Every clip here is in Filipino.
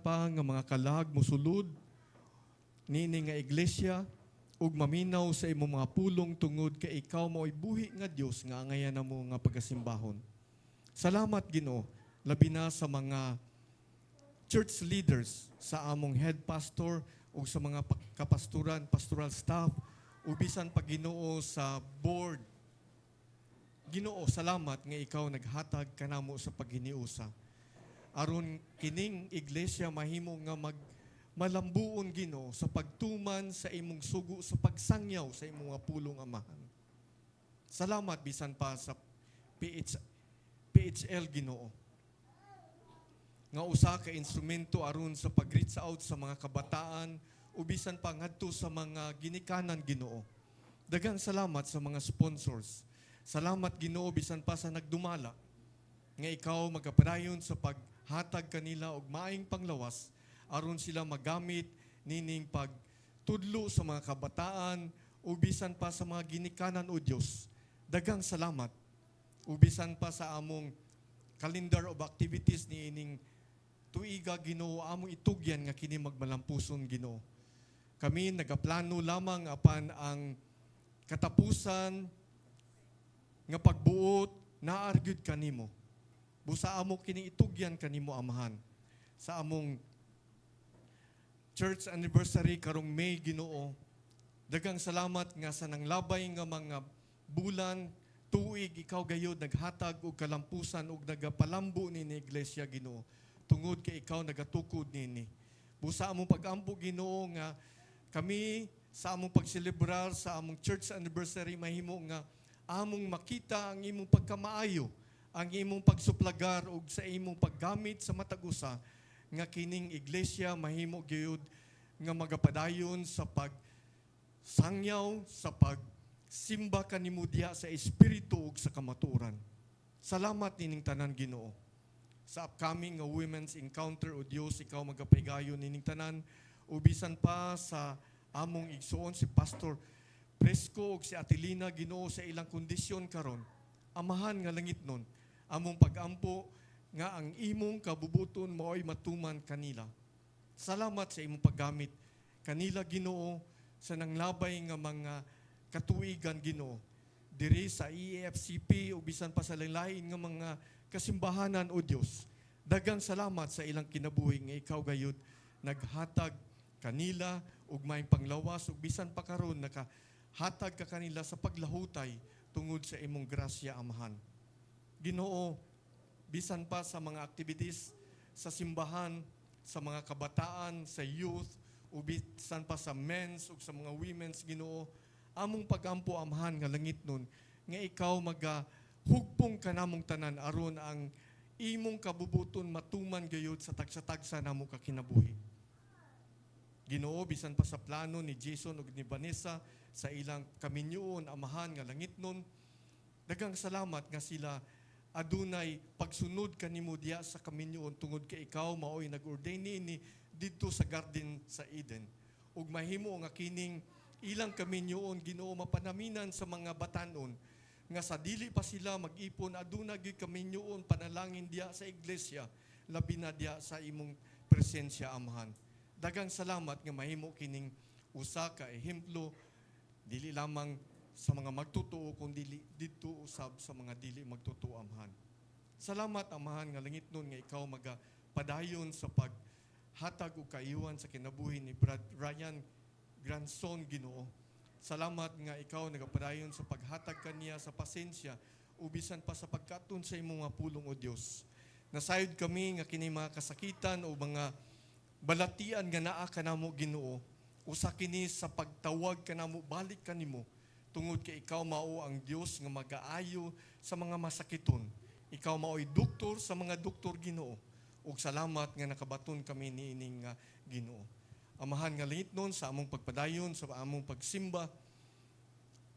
pa nga mga kalag mosulod nini nga iglesia ug maminaw sa imong mga pulong tungod kay ikaw mao'y buhi nga Dios nga angayan namo nga pagasimbahon. Salamat Ginoo labi na sa mga church leaders, sa among head pastor o sa mga kapasturan, pastoral staff, ubisan pa Ginoo sa board. Ginoo, salamat nga ikaw naghatag kanamo sa paghiniusa. Aron kining iglesia mahimo nga malambuon Ginoo sa pagtuman sa imong sugo sa pagsangyaw sa imong mga pulong amahan. Salamat bisan pa sa PHL Ginoo. Nga usa ka instrumento aron sa pag-reach out sa mga kabataan ubisan pa ngadto sa mga ginikanan Ginoo. Daghang salamat sa mga sponsors. Salamat Ginoo bisan pa sa nagdumala nga ikaw magapadayon sa paghatag kanila og maayong panglawas aron sila magamit nining pagtudlo sa mga kabataan ubisan pa sa mga ginikanan o Dios. Daghang salamat ubisan pa sa among calendar of activities niining tuiga Ginoo among itugyan nga kini magmalampuson Ginoo. Kami nagaplano lamang apan ang katapusan nga pagbuot naargyud kanimo. Busa amo kini itugyan kanimo amahan. Sa among church anniversary karong May Ginoo. Daghang salamat nga sa nanglabay nga mga bulan tuig ikaw gayud naghatag og kalampusan ug nagapalambo nini iglesia Ginoo. Tungod kay ikaw nagatukod nini. Busa among pagampo Ginoo nga kami sa among pagselebrar sa among church anniversary mahimo nga among makita ang imong pagkamaayo, ang imong pagsuplagar ug sa imong paggamit sa matag usa nga kining iglesia mahimo gyud nga magapadayon sa pagsangyaw sa pagsimba kanimo diha sa espiritu ug sa kamatuoran. Salamat nining tanan Ginoo. Sa upcoming nga Women's Encounter o Dios, ikaw magapahigayon nining tanan. Ubisan pa sa among igsuon si Pastor Presco ug si Atilina Ginoo sa ilang kondisyon karon. Amahan nga langit nun, among pagampo nga ang imong kabubuton mao'y matuman kanila. Salamat sa imong paggamit kanila Ginoo sa nanglabay nga mga katuigan Ginoo. Diri sa EFCP ubisan pa sa lain nga mga kasimbahanan o Dios. Daghang salamat sa ilang kinabuhi nga ikaw gayud naghatag kanila ug may panglawas ug bisan pa karon nakahatag ka kanila sa paglahutay tungod sa imong grasya amahan. Ginoo, bisan pa sa mga activities sa simbahan, sa mga kabataan, sa youth, ug bisan pa sa men's ug sa mga women's Ginoo, among pagampo amahan nga langit nun nga ikaw hugpong kanamong tanan aron ang imong kabubuton matuman gayud sa tagsa-tagsa namo kakinabuhi. Ginoo, bisan pa sa plano ni Jason ug ni Vanessa sa ilang kaminyoon amahan nga langit nun, daghang salamat nga sila adunay pagsunod kanimo diha sa kaminyoon tungod kay ikaw mao'y nag-ordain niini didto sa garden sa Eden. Ug mahimo nga kining ilang kaminyoon Ginoo mapanaminan sa mga batanon nga sa dili pa sila mag-ipon aduna gyud kaminyoon panalangin diha sa iglesia labi na diha sa imong presensya amahan. Daghang salamat nga mahimo kining usa ka ehemplo dili lamang sa mga magtotoo kundi didto usab sa mga dili magtotoo amahan. Salamat amahan nga langit nun nga ikaw magapadayon sa paghatag og kaiwan sa kinabuhi ni Brad Ryan grandson Ginoo. Salamat nga ikaw nagapadayon sa paghatag kaniya sa pasensya ubisan pa sa pagkaton sa imong mga pulong o Dios. Nasayod kami nga kini mga kasakitan o mga balatian nga naa kanamo Ginoo. Usa kini sa pagtawag kanamo balik kanimo tungod kay ikaw mao ang Dios nga magaayo sa mga masakiton. Ikaw mao'y doktor sa mga doktor Ginoo. Ug salamat nga nakabaton kami niining Ginoo. Amahan nga langit nun sa among pagpadayon, sa among pagsimba,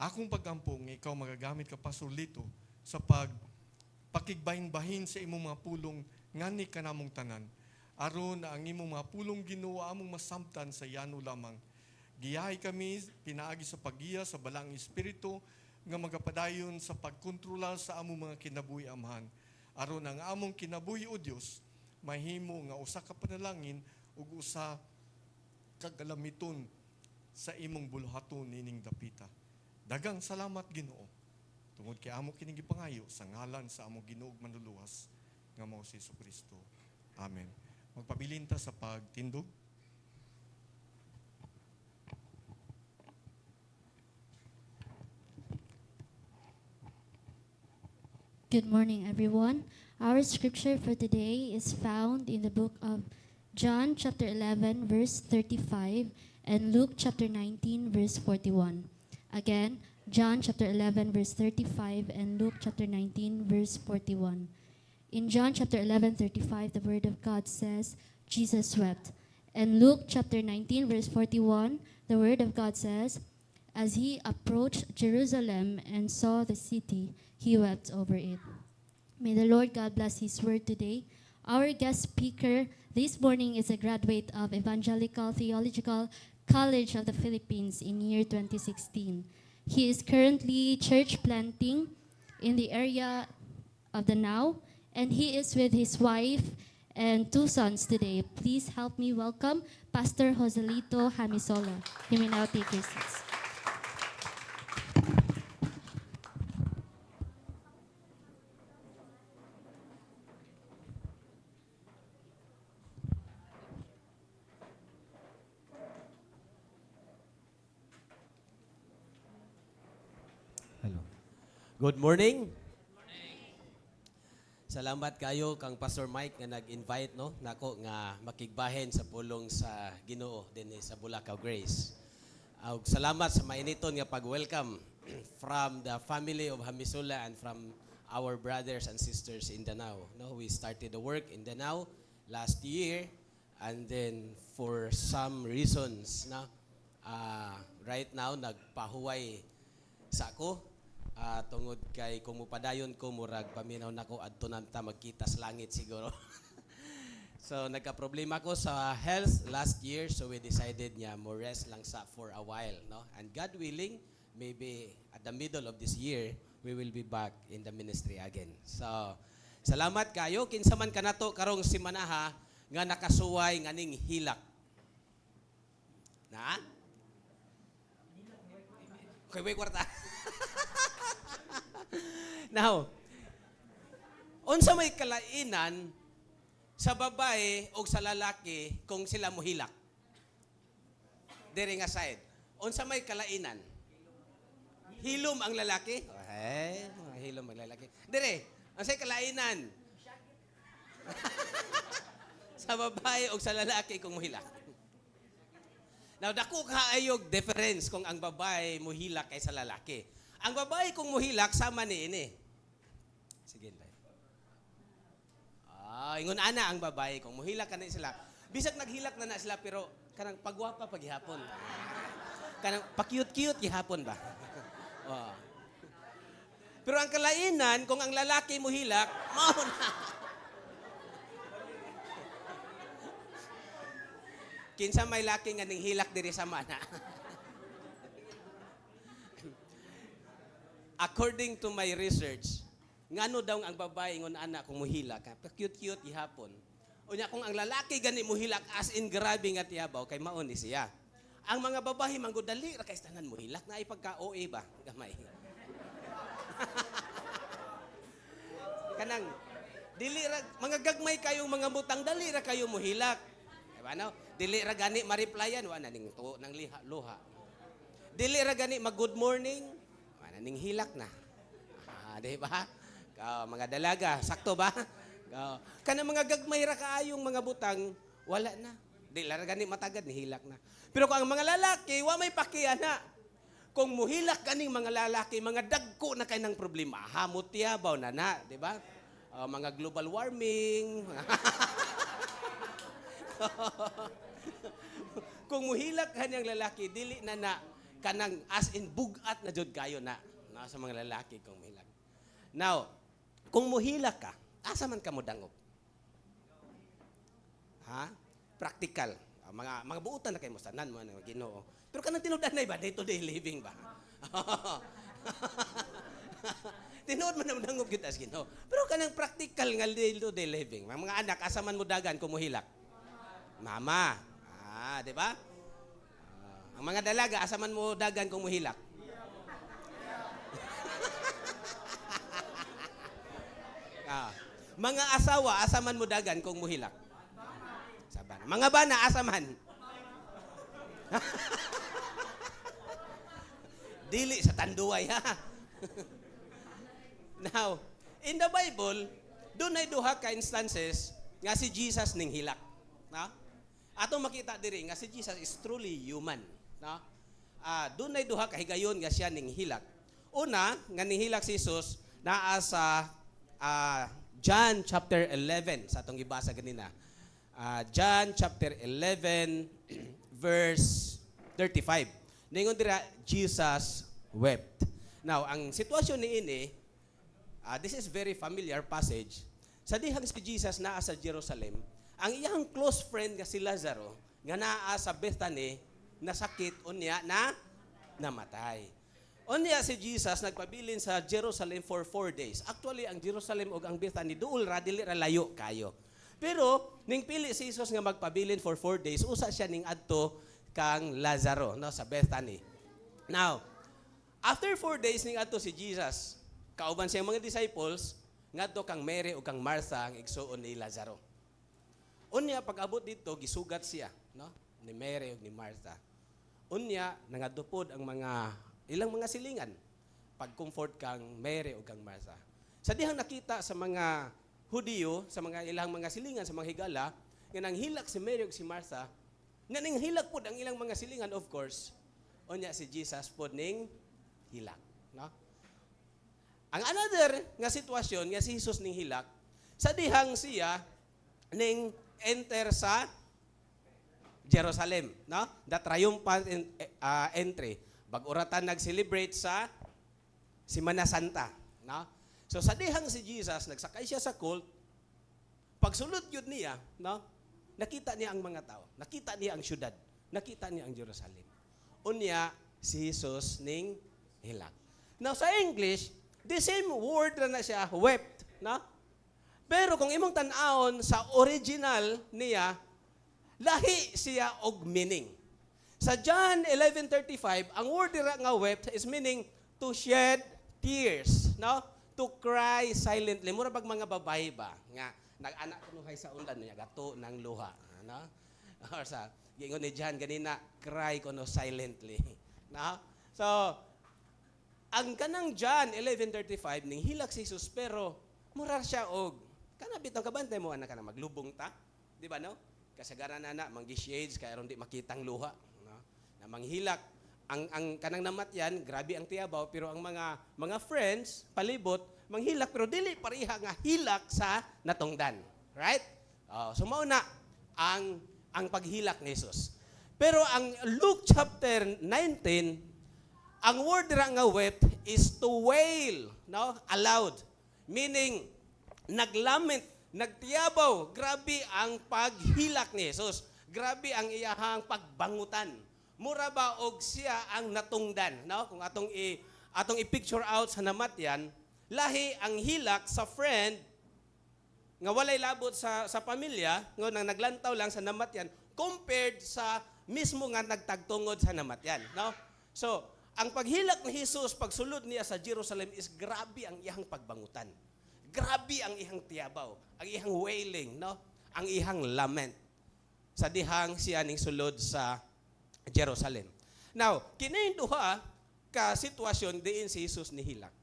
akong pagampo nga ikaw magagamit ka Pastor Lito sa pakigbahin-bahin sa imong mga pulong ngani kanamong tanan. Aron na ang imong mga pulong Ginoo among masamtan sa yano lamang. Giyahay kami pinaagi sa paggiya sa balang espiritu nga magapadayon sa pagkontrolar sa among mga kinabuhi amahan. Aron ang among kinabuhi o Dios mahimo nga usa ka panalangin ug usa ka galamiton sa imong buluhaton nining dapita. Daghang salamat Ginoo. Tungod kay amo kining gipangayo sa ngalan sa among Ginoo ug Manluluwas nga mao si Jesucristo. Amen. Magpabilin ta sa pagtindog. Good morning, everyone. Our scripture for today is found in the book of John chapter 11, verse 35, and Luke chapter 19, verse 41. Again, John chapter 11, verse 35, and Luke chapter 19, verse 41. In John chapter 11, 35, the word of God says, Jesus wept. And Luke chapter 19, verse 41, the word of God says, as he approached Jerusalem and saw the city, he wept over it. May the Lord God bless his word today. Our guest speaker this morning is a graduate of Evangelical Theological College of the Philippines in year 2016. He is currently church planting in the area of Danao, and he is with his wife and 2 sons today. Please help me welcome Pastor Joselito Hamisola. He may now take his seats. Hello. Good morning. Salamat kayo kang Pastor Mike nga nag-invite no nako nga makigbahen sa pulong sa Ginoo dinhi sa Bulacau Grace. Ug salamat sa mainiton nga pag-welcome from the family of Hamisola and from our brothers and sisters in Danao. No, we started the work in Danao last year, and then for some reasons right now nagpahuway sa ako. Tungod kay kung mupadayon ko murag paminaw nako adto nanta magkita sa langit siguro. So nagka-problema ko sa health last year, so we decided niya mo rest lang sa for a while, no? And God willing, maybe at the middle of this year we will be back in the ministry again. So salamat kayo kinsa man kanato karong simana nga nakasuway nganing hilak. Na? Okay, wait, kwarta. Now, unsa may kalainan sa babae o sa lalaki kung sila mohilak? Dere nga side. Unsa may kalainan? Hilom ang lalaki? Hilom ang lalaki. Dere, unsay kalainan? Sa babae o sa lalaki kung mohilak? Now, dako kaayog difference kung ang babae mohilak kay sa lalaki. Ang babae kung mohilak, sama ni ini. Sige, Lay. Ingon ana ang babae kung mohilak ka na sila. Bisag naghilak na sila, pero kanang pagwapa paghihapon. Kanang pa-cute-cute gihapon ba? Pero ang kalainan, kung ang lalaki mohilak, mao na. Kinsa may laki nga ning hilak diri sa mana. According to my research, ngano daw ang babae ngon ana kung muhilak ka, cute-cute gihapon. Unya kung ang lalaki gani muhilak as in grabe nga tiyabaw kay mao ni siya. Ang mga babae manggod dali ra kay tanan muhilak na ay pagka-OA ba gamay. Kanang dili ra mga gagmay kayong mga butang dali ra kayo muhilak. Diba no? Dili ra gani ma-replyan wa na ning tuo nang luha. Dili ra gani mag-good morning ning hilak na. Di ba? Mga dalaga, sakto ba? Kana mga gagmay ra kaayong mga butang, wala na. Di la gani matagad ni hilak na. Pero kung ang mga lalaki, wa may pakiyana. Kung muhilak kaning mga lalaki, mga dagko na kay nang problema. Hamot tiyabaw na na, di ba? Mga global warming. Kung muhilak kanang lalaki, dili na kanang as in bugat na jud kayo na sa mga lalaki kung muhilak. Now, kung muhilak ka, asa man ka mo dangog? Ha? Practical. Mga buutan na kayo mo sanan mo na Ginoo. Pero kanang tinud-anay ba day to day living ba? Tinuod man ang dangog gyud as Ginoo. Pero kanang practical nga day-to-day living, mga anak asaman mo dagan kumuhilak. Mama. Di ba? Ang mga dalaga asaman mo dagan kumuhilak. Mga asawa asaman mo dagan kung muhilak. Sabana. Mga bana asaman. Dili sa tanduay ha. Now, in the Bible, doon ay duha ka instances nga si Jesus ning hilak. No? Ato makita diri nga si Jesus is truly human. No? Doon ay duha ka higayon nga siya ning hilak. Una, nga nihilak si Jesus naa sa John chapter 11 sa atong gibasa ganina. John chapter 11 verse 35. Ningon dira Jesus wept. Now, ang sitwasyon niini, this is very familiar passage. Sa dihang si Jesus naa sa Jerusalem, ang iyang close friend nga si Lazaro, nga naa sa Bethany, nasakit unya na namatay. Unya si Jesus nagpabilin sa Jerusalem for 4 days. Actually, ang Jerusalem ug ang Bethany duol ra dili ra layo kayo. Pero ning pili si Jesus nga magpabilin for 4 days, usa siya ning adto kang Lazaro no sa Bethany. Now, after 4 days ning adto si Jesus, kauban siyang mga disciples, ngadto kang Mary ug kang Martha ang igsuon ni Lazaro. Unya pag-abot dito gisugat siya, no? Ni Mary ug ni Martha. Unya nangadto pod ang mga ilang mga silingan pag-comfort kang Mary ug kang Martha. Sa dihang nakita sa mga Hudiyo, sa mga ilang mga silingan sa mga higala, nga nang hilak si Mary ug si Martha, nga ning hilak pod ang ilang mga silingan of course. Unya si Jesus pod ning hilak, no? Ang another nga sitwasyon nga si Jesus ning hilak, sa dihang siya ning enter sa Jerusalem, no? The triumphant entry. Bag-uratan nag-celebrate sa Semana Santa, no? So sa dihang si Jesus nagsakay siya sa colt, pagsulod yun niya, no? Nakita niya ang mga tao, nakita niya ang syudad, nakita niya ang Jerusalem. Unya si Jesus ning hilak. Now sa English, the same word na siya, wept, no? Pero kung imong tan-awon sa original niya, lahi siya og meaning. Sa John 11:35, ang word dira nga wept is meaning to shed tears, no? To cry silently. Mura bag mga babae ba nga nag-anak kunuhay sa undan niya gato ng luha, no? Or sa gingon ni John ganina, cry kuno silently, no? So ang kanang John 11:35 ning hilak si Jesus pero mura siya og kana bitong kabantay mo anak kana maglubong ta, di ba no? Kasagaran na manggi-shades kay aron di makitang luha, no? Na manghilak ang kanang namatyan, grabe ang tiyabaw pero ang mga friends palibot manghilak pero dili pareha nga hilak sa natungdan. Right? So mao na ang paghilak ni Jesus. Pero ang Luke chapter 19, ang word dira nga wept is to wail, no? Aloud. Meaning naglament, nagtiyabaw. Grabe ang paghilak ni Jesus. Grabe ang iyahang pagbangutan. Mura ba og siya ang natungdan, no? Kung atong i-picture out sa namatyan, lahi ang hilak sa friend nga walay labot sa pamilya, nga nang naglantaw lang sa namatyan compared sa mismo nga nagtagtungod sa namatyan, no? So, ang paghilak ni Jesus pagsulod niya sa Jerusalem is grabe ang iyang pagbangutan. Grabe ang iyang tiyabaw, ang iyang wailing, no? Ang iyang lament sa dihang siya ning sulod sa Jerusalem. Now, kini duha ka sitwasyon diin si Jesus ni hilak.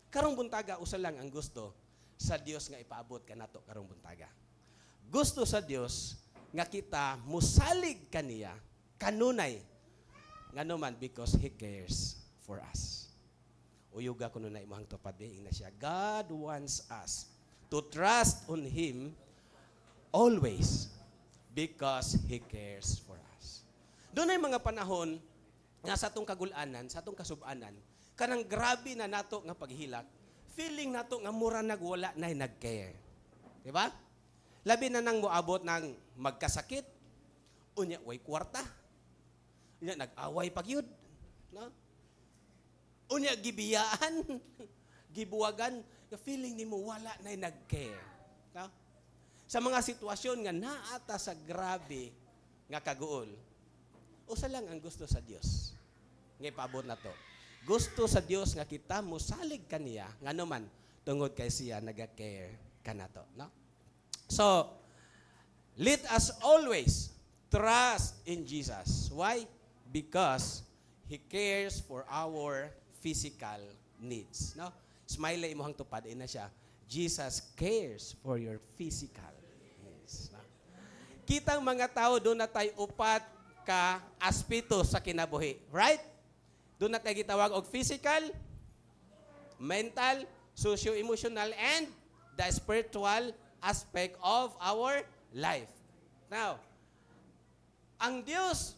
Karong buntaga usa lang ang gusto sa Dios nga ipaabot kanato karong buntaga. Gusto sa Dios nga kita musalig kaniya kanunay nganuman because He cares for us. Uyuga kuno na imong tupad na siya. God wants us to trust on Him always because He cares for us. Doon ay mga panahon nga sa atong kagulanan, sa atong kasubanan, kanang grabe na nato nga paghilak, feeling nato nga mura nagwala na nag-care. Di ba? Labi na nang moabot ng magkasakit, unya way kwarta, unya nag-away pagyud, no? Unya gibiyaan, gibuwagan, nga feeling nimo wala na nag-care. No? Sa mga sitwasyon nga naata sa grabe nga kaguol, usa lang ang gusto sa Dios. Nga ipaabot na to. Gusto sa Dios nga kita mo salig kaniya, nga naman tungod kay siya naga-care kanato, no? So, let us always trust in Jesus. Why? Because He cares for our physical needs. No? Smile imong tupad na siya. Jesus cares for your physical needs. No? Kitang mga tao doon na tayo upat ka aspeto sa kinabuhi. Right? Doon na tayo gitawag og physical, mental, socio-emotional, and the spiritual aspect of our life. Now, ang Dios,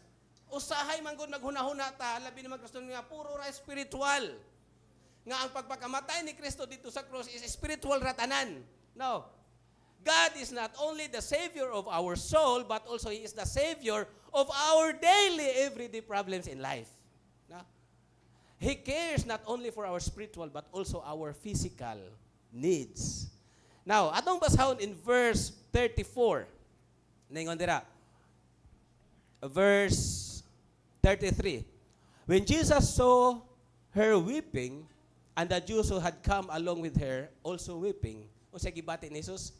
usahay man gud naghunahuna ta, labi naman gusto nga puro ra spiritual. Nga ang pagpakamatay ni Kristo dito sa cross is spiritual ratanan. No. God is not only the Savior of our soul, but also He is the Savior of our daily, everyday problems in life. No? He cares not only for our spiritual, but also our physical needs. Now, atong basahon in verse 34. Ningon dira. Verse 33. When Jesus saw her weeping, and the Jews who had come along with her also weeping, o sa gibati ni Jesus,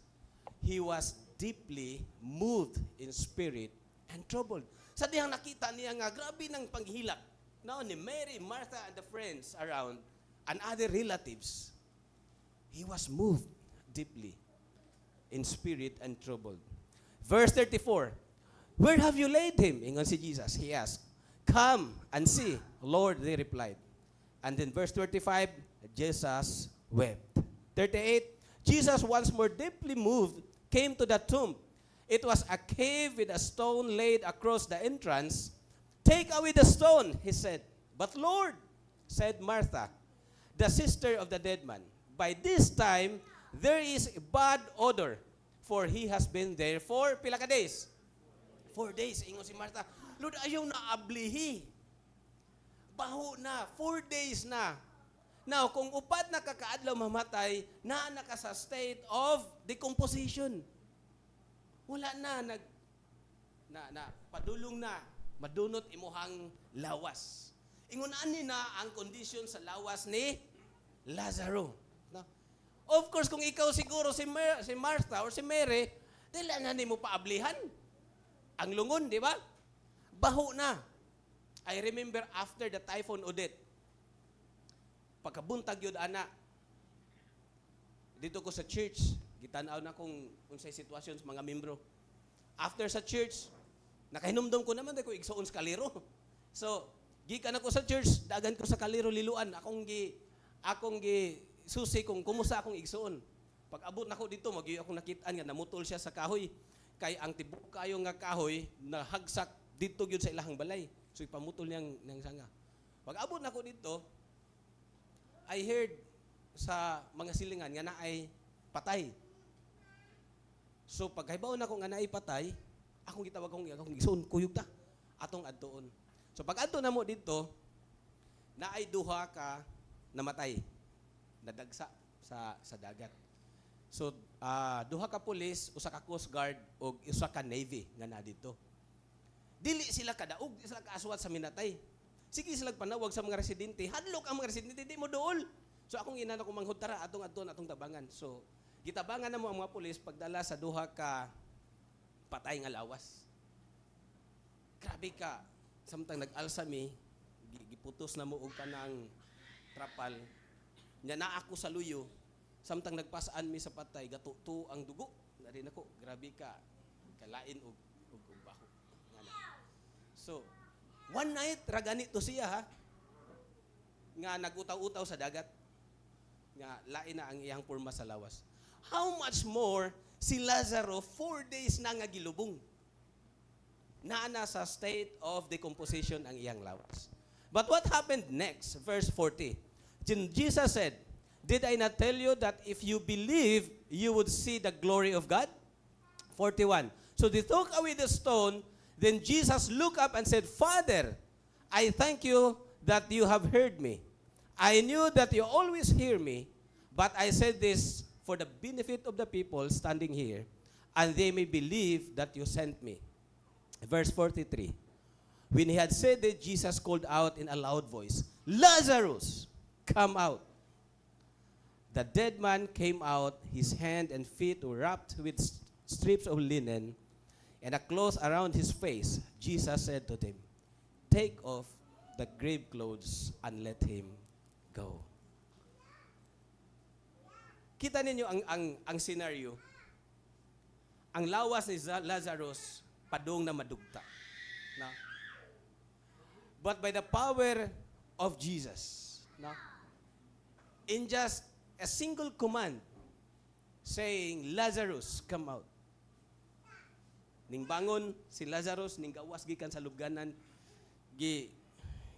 He was deeply moved in spirit and troubled. Sa diyang nakita niya nga, grabe ng panghilak. Now, ni Mary, Martha, and the friends around, and other relatives, He was moved deeply in spirit and troubled. Verse 34, where have you laid him? Ingon si Jesus, he asked. Come and see. Lord, they replied. And then verse 35, Jesus wept. 38, Jesus, once more deeply moved, came to the tomb. It was a cave with a stone laid across the entrance. Take away the stone, he said. But Lord, said Martha, the sister of the dead man, by this time, there is a bad odor, for he has been there for pila ka days? 4 days. Ingon si Martha, Lord, ayaw na ablihi. Baho na. 4 days na. Now, kung upat na kakaadlaw mamatay, naka sa state of decomposition. Wala na, padulong na, madunot imuhang lawas. Ingunan ni na ang condition sa lawas ni Lazaro. No? Of course, kung ikaw siguro si Martha or si Mary, dila na ni mo paablihan. Ang lungon, di ba? Baho na. I remember after the Typhoon Odette, pagkabuntag yun, ana, dito ko sa church, gitanaw na kung unsay sitwasyon sa mga membro. After sa church, nakahinumdum ko naman ko igsuon sa kaliro. So, gikan ako sa church, dagan ko sa kaliro liluan. Akong gi susi kung kumusta akong igsuon. Pag abot nako dito, magiyo akong nakitaan nga namutol siya sa kahoy. Kay ang tibok kayo nga kahoy nahagsak dito gyud sa ilahang balay. So ipamutol niyang sanga. Pag abot nako dito, I heard sa mga silingan nga naay patay. So pagkaibaw na ko nga naay patay, akong gitawag akong igsoon kuyog ta atong adtuon. So pag adto na mo dito, naay duha ka namatay. Nadagsa sa dagat. So duha ka pulis, usa ka Coast Guard ug usa ka Navy nga na dito. Dili sila kadaog, di sila kaaswat sa minatay. Sige sila panawag sa mga residente. Hadlok ang mga residente, di mo dool. So akong inana ko manghud tara atong tabangan. So gitabangan na mo ang mga pulis pagdala sa duha ka patay nga lawas. Grabe ka. Samtang nag-alsa mi, giputos na mo og kanang trapal. Nya na ako sa luyo. Samtang nagpasaan mi sa patay, gatuto ang dugo. Dari nako, grabe ka. Kalain og baho. So, one night, ragani to siya ha. Nga nagutaw-utaw sa dagat. Nga lain na ang iyang purma sa lawas. How much more si Lazaro 4 days na nga gilubong. Naana sa state of decomposition ang iyang lawas. But what happened next? Verse 40. Jesus said, did I not tell you that if you believe, you would see the glory of God? 41. So they took away the stone. Then Jesus looked up and said, Father, I thank you that you have heard me. I knew that you always hear me, But I said this for the benefit of the people standing here, and they may believe that you sent me. Verse 43. When he had said it, Jesus called out in a loud voice, Lazarus, come out. The dead man came out, his hand and feet were wrapped with strips of linen, and a cloth around his face. Jesus said to them, take off the grave clothes and let him go. Kita ninyo ang scenario. Ang lawas ni Lazarus, padung na madugta. No? But by the power of Jesus, no? In just a single command, saying, Lazarus, come out. Ning bangon si Lazarus, ning gawas gikan sa lubganan,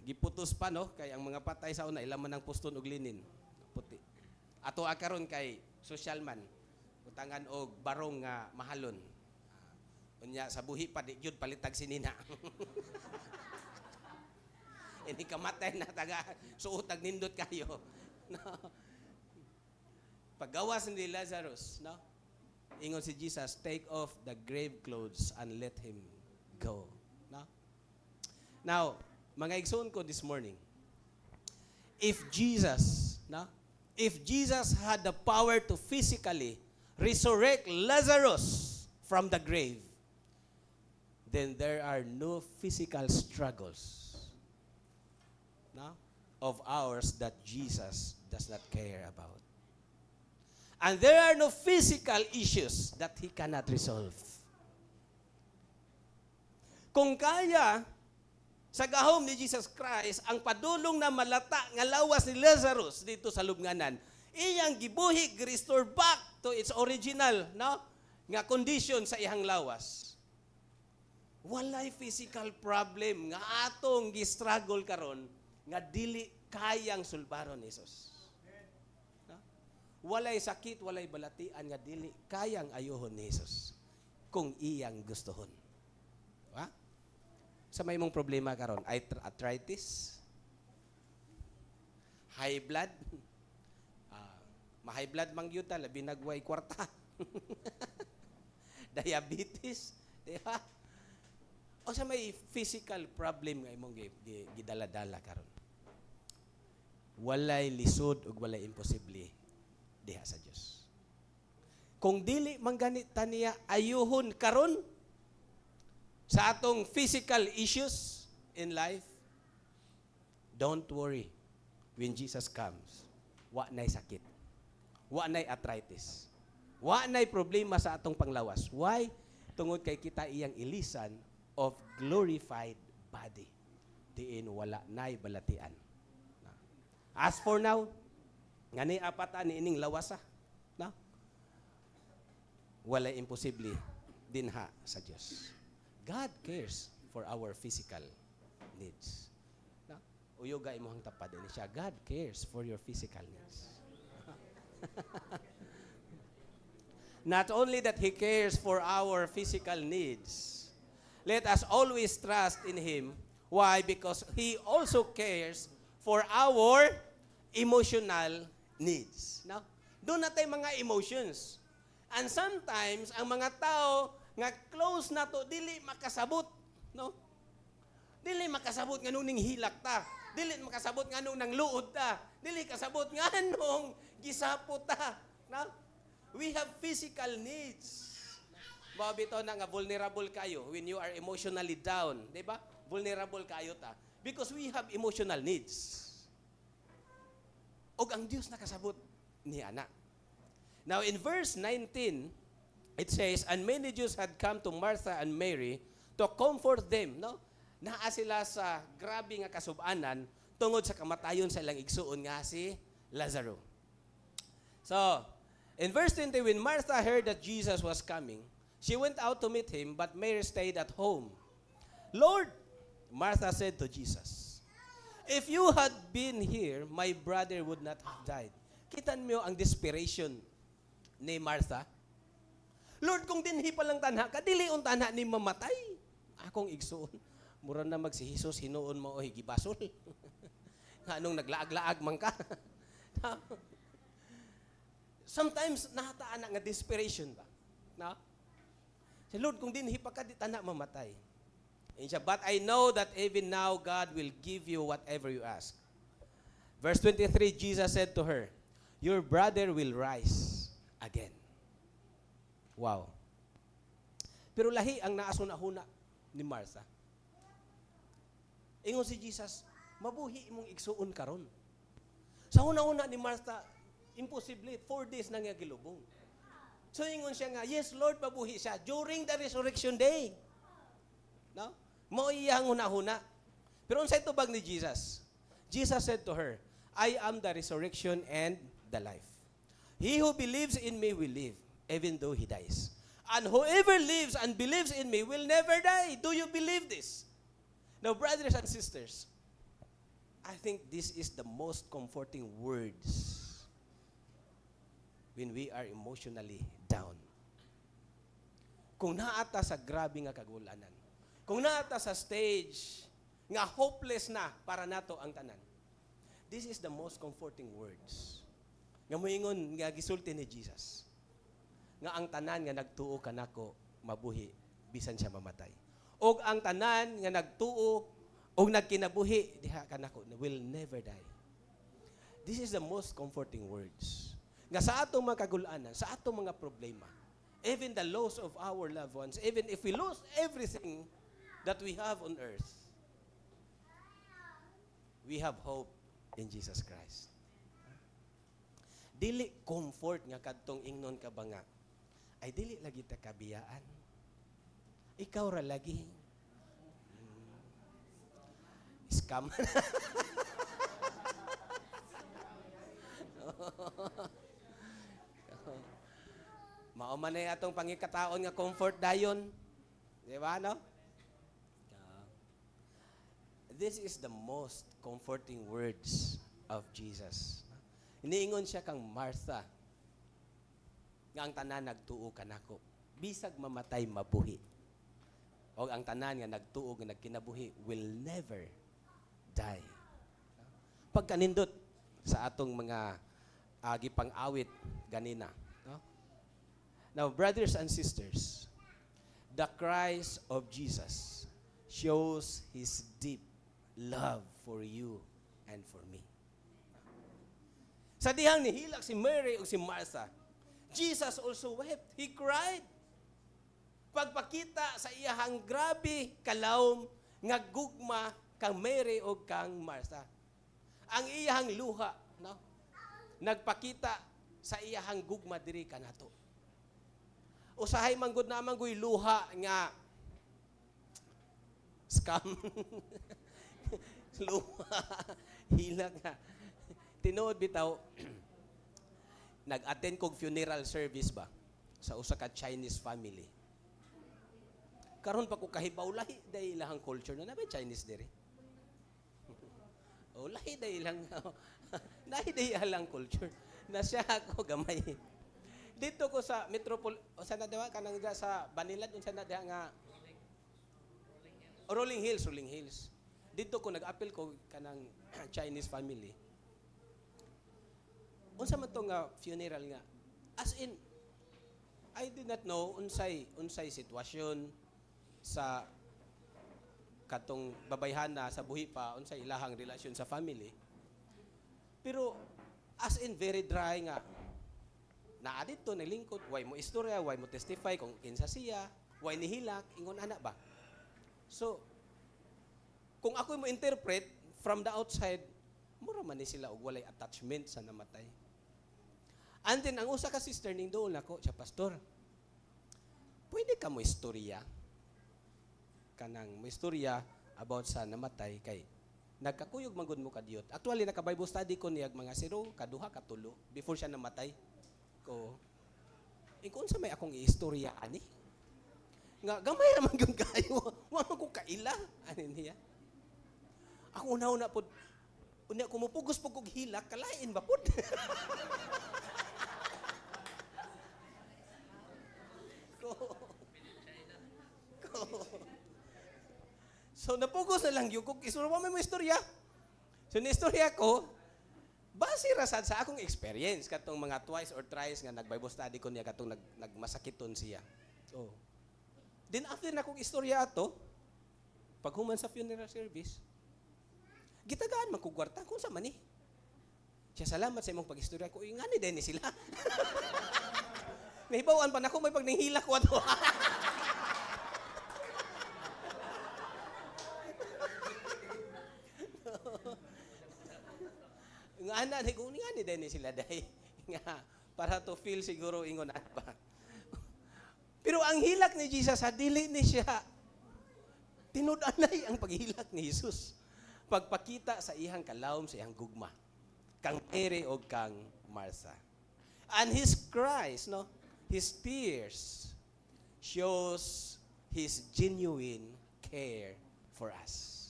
giputos pa, no? Kay ang mga patay sa una, ilaman ng puston og linin. Puti. Ato akaron kay social man, utangan og barong nga mahalon. Unya sa buhi pa di gyud palitag sinina. Ini kamatay na taga suotag nindot kayo. No. Paggawas ni Lazarus, no? Ingon si Jesus, take off the grave clothes and let him go. No? Now, mga igsoon ko this morning, if Jesus had the power to physically resurrect Lazarus from the grave, then there are no physical struggles, no, of ours that Jesus does not care about. And there are no physical issues that He cannot resolve. Kung kaya, sa gahom ni Jesus Christ, ang padulong na malata nga lawas ni Lazarus dito sa lubnganan, iyang gibuhi, restore back to its original, no, nga condition sa iyang lawas. Walay physical problem nga atong gi-struggle karon nga dili kayang sulbaron ni Jesus. No? Walay sakit, walay balatian nga dili kayang ayohon ni Jesus kung iyang gustohon. Ha? Sa may mong problema karon, arthritis, high blood, ma-high blood mang yuta, labi nagway kwarta. Diabetes, di ba? O sa may physical problem nga imong gidala-dala karon. Walay lisod ug walay imposible diha sa Dios. Kung dili mangganit taniya ayuhon karon sa atong physical issues in life, don't worry. When Jesus comes, wa nay sakit. Wa nay arthritis. Wa nay problema sa atong panglawas. Why? Tungod kay kita iyang ilisan of glorified body. Diin wala nay balatian. As for now, ngani apatan ni ining lawasa, no? Wala imposible dinha sa Dios. God cares for our physical needs. No? Uyoga imong tapad ini siya. God cares for your physical needs. Not only that He cares for our physical needs, let us always trust in Him. Why? Because He also cares for our emotional needs. No? Doon na tayo mga emotions. And sometimes, ang mga tao nga close na to, dili makasabot. No? Dili makasabot nga nung hilak ta. Dili makasabot nga nung nang luod ta. Dili kasabot nga nung gisapot ta. No? We have physical needs. Bito na nga vulnerable kayo when you are emotionally down. Diba? Vulnerable kayo ta. Because we have emotional needs. Og ang Diyos nakasabot ni ana. Now in verse 19, it says, and many Jews had come to Martha and Mary to comfort them. No? Naa sila sa grabe nga kasubanan tungod sa kamatayon sa ilang igsuon nga si Lazaro. So, in verse 20, when Martha heard that Jesus was coming, she went out to meet him, but Mary stayed at home. Lord, Martha said to Jesus, if you had been here, my brother would not have died. Kitan mo ang desperation ni Martha. Lord, kung dinhi pa lang tanha, kadili un tanha ni mamatay. Akong igsuon. Mura na mag si Jesus, hinuon mo o higibasol. Anong naglaag-laag man ka. sometimes nahataan na nga desperation ba? Na? Si Lord, kung dinhi pa ka, di ta na mamatay. And siya, but I know that even now God will give you whatever you ask. Verse 23, Jesus said to her, your brother will rise again. Wow. Pero lahi ang naasuna-huna ni Martha. Ingon si Jesus, mabuhi imong igsuon karon. Sa una-una ni Martha, imposible, 4 days na nga gilubong. So ingon siya nga, yes Lord, mabuhi siya during the resurrection day. No? Mao iyang una-una. Pero unsay tubag ni Jesus? Jesus said to her, I am the resurrection and the life. He who believes in me will live, even though he dies. And whoever lives and believes in me will never die. Do you believe this? Now, brothers and sisters, I think this is the most comforting words when we are emotionally down. Kung naata sa grabe nga kagulanan, kung naata sa stage nga hopeless na para nato ang tanan, this is the most comforting words. Nga moingon nga gisulti ni Jesus. Nga ang tanan nga nagtuo kanako mabuhi bisan siya mamatay. Og ang tanan nga nagtuo og nagkinabuhi diha kanako will never die. This is the most comforting words. Nga sa atong mga kagulanan, sa atong mga problema, even the loss of our loved ones, even if we lose everything that we have on earth, we have hope in Jesus Christ. Dili comfort nga kadtong ingnon ka ba nga, ay dili lagi ta kabiyaan. Ikaw ra lagi. Scam. Mao man ay atong pangikataon nga comfort dayon. Di ba, no? This is the most comforting words of Jesus. Iniingon siya kang Martha, nga ang tanan nagtuo kanako, bisag mamatay mabuhi. O ang tanan nga nagtuo nga nagkinabuhi will never die. Pagkanindot sa atong mga gipang-awit ganina. No? Now, brothers and sisters, the cries of Jesus shows His deep love for you and for me. Sa dihang nihilak si Mary o si Martha, Jesus also wept. He cried. Pagpakita sa iyahang grabe kalawom nga gugma kang Mary o kang Martha. Ang iyahang luha, no? Nagpakita sa iyahang gugma diri kanato. Usahay manggod na manggoy luha nga scam. Luha. Hila nga. Tinuod bitaw, nag-attend kog funeral service ba sa usa ka Chinese family. Karon pa ko kahibaw lahi dahil ilang culture na nabe Chinese diri. O lahi dahil ilang lahi dahil ilang culture. Na siya ako gamay. Dito ko sa Metropol o sa nadawa kanang sa Banilad unsa na diha nga Rolling Hills. Dito ko nag-appeal ko kanang Chinese family. Unsa man to nga funeral nga? As in, I did not know unsay sitwasyon sa katong babayhana sa buhi pa, unsay ilahang relasyon sa family. Pero as in very dry nga. Naa dito nalingkod, why mo istorya, why mo testify kung kinsa siya, why nihilak, ingon ana ba? So, kung ako mo interpret from the outside, mura man ni sila og walay attachment sa namatay. And then, ang usa ka sister ning doon ako, siya pastor, pwede ka mo istorya, kanang mo istorya about sa namatay kay nagkakuyog manggod mo kadiyot. Actually, naka-Bible study ko niyag mga 0, kaduha, katulo, before siya namatay. Ko, kung sa may akong istorya, ani? Nga, gamay naman yung kayo. Wala ko kaila. Ano niya? Ako una-una po, unya kumupugos po kong hilak, kalain ba po? So napugos na lang yung kung isuro mo may istorya. So ni-istorya ko, Base ra sad sa akong experience katong mga twice or thrice nga nag-Bible study ko niya katong nagmasakiton siya. Oh. Then after na kong istorya ato, pag human sa funeral service, gitagaan man kog kwarta kung sa man ni. Siya salamat sa imong pag-istorya ko. Ingani din ni sila. Nahibawan pa nako may pag nanghila ko ato. Nga ana ni kung ingani din ni sila dai nga para to feel siguro ingon ba. Pero ang hilak ni Jesus sa dili ni siya tinud-anay ang paghilak ni Jesus. Pagpakita sa iyang kalawom sa iyang gugma. Kang Mary o kang Martha. And his cries, no? His tears shows his genuine care for us.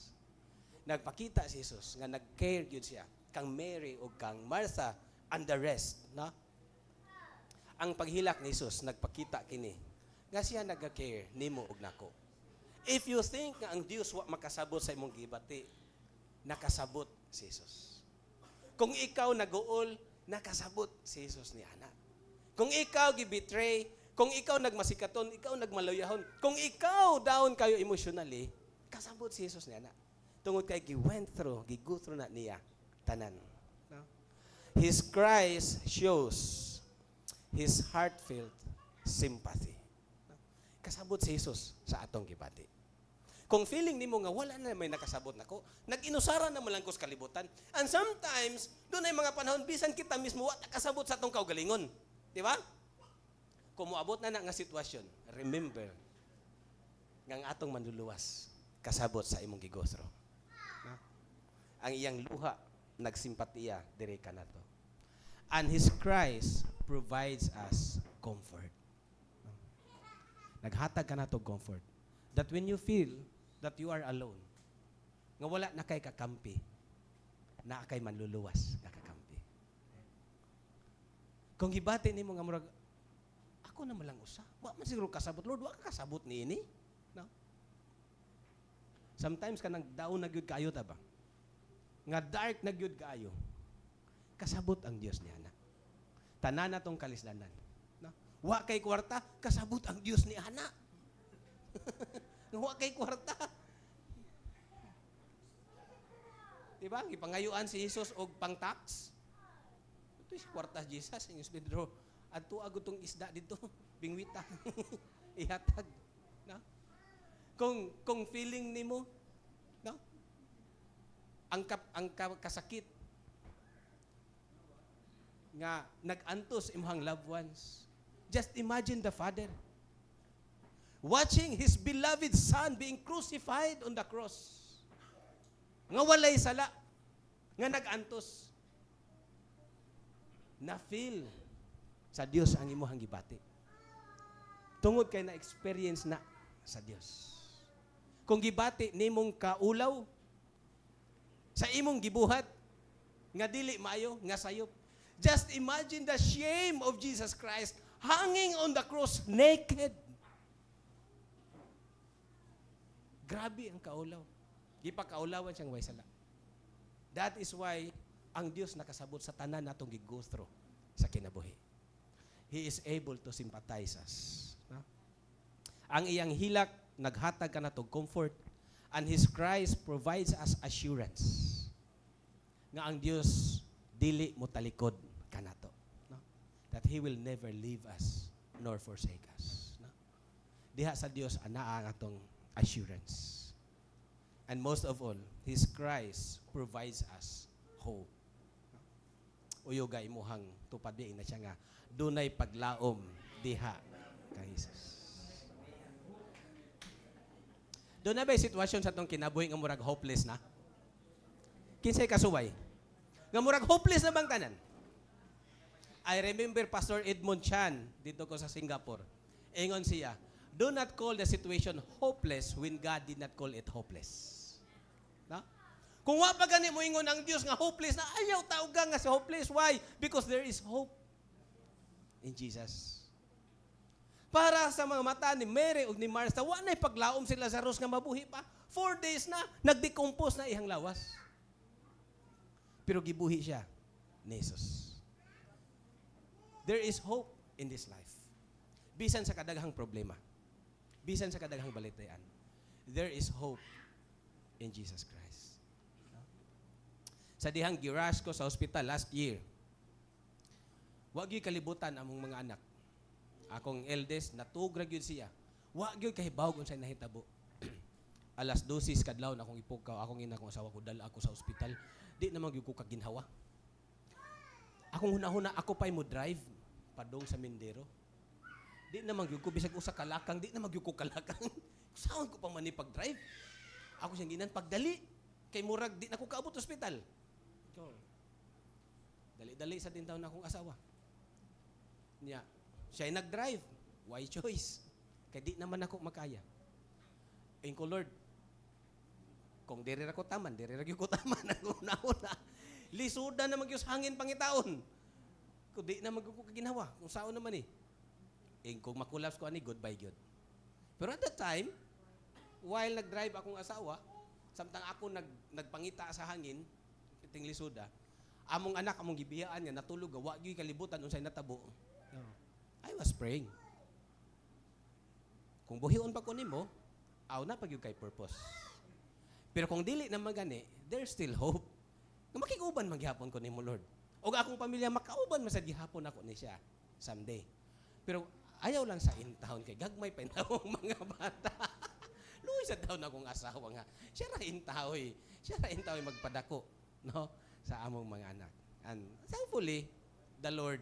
Nagpakita si Jesus nga nag-care gyud siya kang Mary o kang Martha and the rest, no? Ang paghilak ni Jesus nagpakita kini nga siya nag-care nimo ug nako. If you think nga ang Dios wa makasabot sa imong gibati, nakasabot si Jesus. Kung ikaw nag-uol, nakasabot si Jesus ni ana. Kung ikaw gibetray, kung ikaw nagmasikaton, ikaw nagmaluyahon, kung ikaw down kayo emotionally, kasabot si Jesus ni ana. Tungod kay go through na niya tanan. No? His cries shows his heartfelt sympathy. No? Kasabot si Jesus sa atong gibati. Kung feeling nimo nga wala na may nakasabot nako, nag-inusara na malang ko sa kalibutan. And sometimes, doon ay mga panahon bisan kita mismo wa nakasabot sa atong kaugalingon. Di ba? Kung moabot na nga sitwasyon, remember nga ang atong manluluwas kasabot sa imong gigosro. No? Ang iyang luha nagsimpatiya dire kanato. And his cries provides us comfort. No? Naghatag kanato comfort. That when you feel that you are alone, nga wala na kay kakampi, na kay manluluwas kakampi. Kung gibati nimo nga murag ako na malang usa, wa man siguro kasabot Lord, wa ka kasabot niini, no? Sometimes kanang daon na gyud kayo ta ba? Nga dark na gyud kayo. Kasabot ang Dios niya na. Tanan natong kalisdanan, no? Wa kay kwarta, kasabot ang Dios ni ana. Wa kay kwarta. Diba? Ipangayuan si Jesus og pang-tax. Ito si kwarta Jesus, inyong Pedro. Adto agud tong isda dito, bingwita. Ihatag, no? Kung feeling nimo, no? Ang kasakit nga nag-antos imong loved ones. Just imagine the father watching his beloved son being crucified on the cross. Nga walay sala, nga nag-antos. Na-feel sa Dios ang imuhang gibati. Tungod kay na-experience na sa Dios. Kung gibati nimong kaulaw, sa imong gibuhat, nga dili maayo, nga sayop. Just imagine the shame of Jesus Christ hanging on the cross naked. Grabe ang kaulaw. Gipakaulawan siyang way sala. That is why ang Dios nakasabot sa tanan natong gigustro sa kinabuhi. He is able to sympathize us. No? Ang iyang hilak naghatag kanatog comfort, and his cries provides us assurance nga ang Dios dili mo talikod kanato. No? That He will never leave us nor forsake us. No? Diha sa Dios anaa ang atong assurance. And most of all, his cries provides us hope. Uyoga imuhang tupad di na siya nga dunay paglaom diha kay Jesus. Doon na ba yung sitwasyon sa itong kinabuhi nga murag hopeless na? Kinsay kasuway? Nga murag hopeless na bang tanan? I remember Pastor Edmund Chan dito ko sa Singapore. Ingon siya, do not call the situation hopeless when God did not call it hopeless. No? Kung wa pa gani mo ingon ang Dios nga hopeless na ayaw tawag nga sa hopeless. Why? Because there is hope in Jesus. Para sa mga mata ni Mary ug ni Martha, wa na'y paglaom si Lazarus nga mabuhi pa. 4 days na, nagdecompose na ihang lawas. Pero gibuhi siya ni Jesus. There is hope in this life. Bisan sa kadaghang problema, bisan sa kadaghang balitayan, there is hope in Jesus Christ. Sa dihang girush ko sa hospital last year, wag gyud kalibutan among mga anak. Akong eldest, natugra gyud siya. Wag gyud kahibaw kung sa'y nahitabo. Alas 12 kadlaw na akong ipukaw, akong ina kong asawa ko, dala ako sa hospital. Di naman gyud ko kaginhawa. Akong huna-huna, ako pa'y mo drive padong sa Mindero. Di naman gyud ko bisag usa ka lakang, di naman gyud ko kalakang. Saan ko pa man ni pag-drive? Ako siyang ginan pagdali. Kay murag di na ko kaabot ospital. So, dali-dali sa tintaw na akong asawa. Niya, siya'y nag-drive. Why choice? Kaya di naman ako makaya. Ayun ko, Lord, kung diri ra ko taman, diri ra gyud ko taman ang una-una. Lisuda naman gyud sa hangin pangitaon. Kung di naman ko kaginawa, kung saan naman eh. Kung makulaps ko ani, goodbye gyud. Pero at that time, while nag-drive akong asawa, samtang ako nagpangita sa hangin, piting lisuda, among anak, among gibiyaan nga, natulog, wa gyud kalibutan, unsay natabo. I was praying. Kung buhion pa ko nimo, aw na pag yung kay purpose. Pero kung dili na magani, there's still hope. Nga makikuban maghihapon ko nimo, Lord. O akong pamilya makauban masad gihapon ako ni siya someday. Pero ayaw lang sa intahon kay gagmay pa intahong mga bata. Luoy sa taon akong asawa nga. Siya ra intahoy. Siya ra intahoy magpadako, no, sa among mga anak. And thankfully, the Lord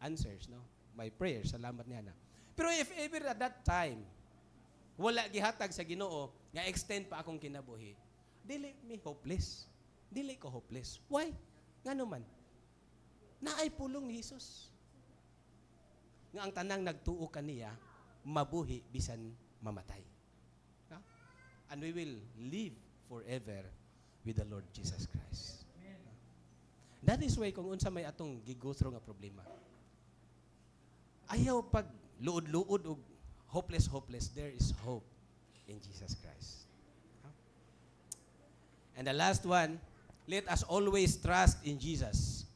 answers, no, my prayer. Salamat niya na. Pero if ever at that time, wala gihatag sa Ginoo nga extend pa akong kinabuhi, dili me hopeless. Dili ko hopeless. Why? Ngano man? Naay pulong ni Jesus. Nga ang tanang nagtuo kaniya, mabuhi bisan mamatay. Ha? And we will live forever with the Lord Jesus Christ. That is why kung unsa may atong gi-go through nga problema, ayaw pag luod-luod og hopeless, there is hope in Jesus Christ. And the last one, let us always trust in Jesus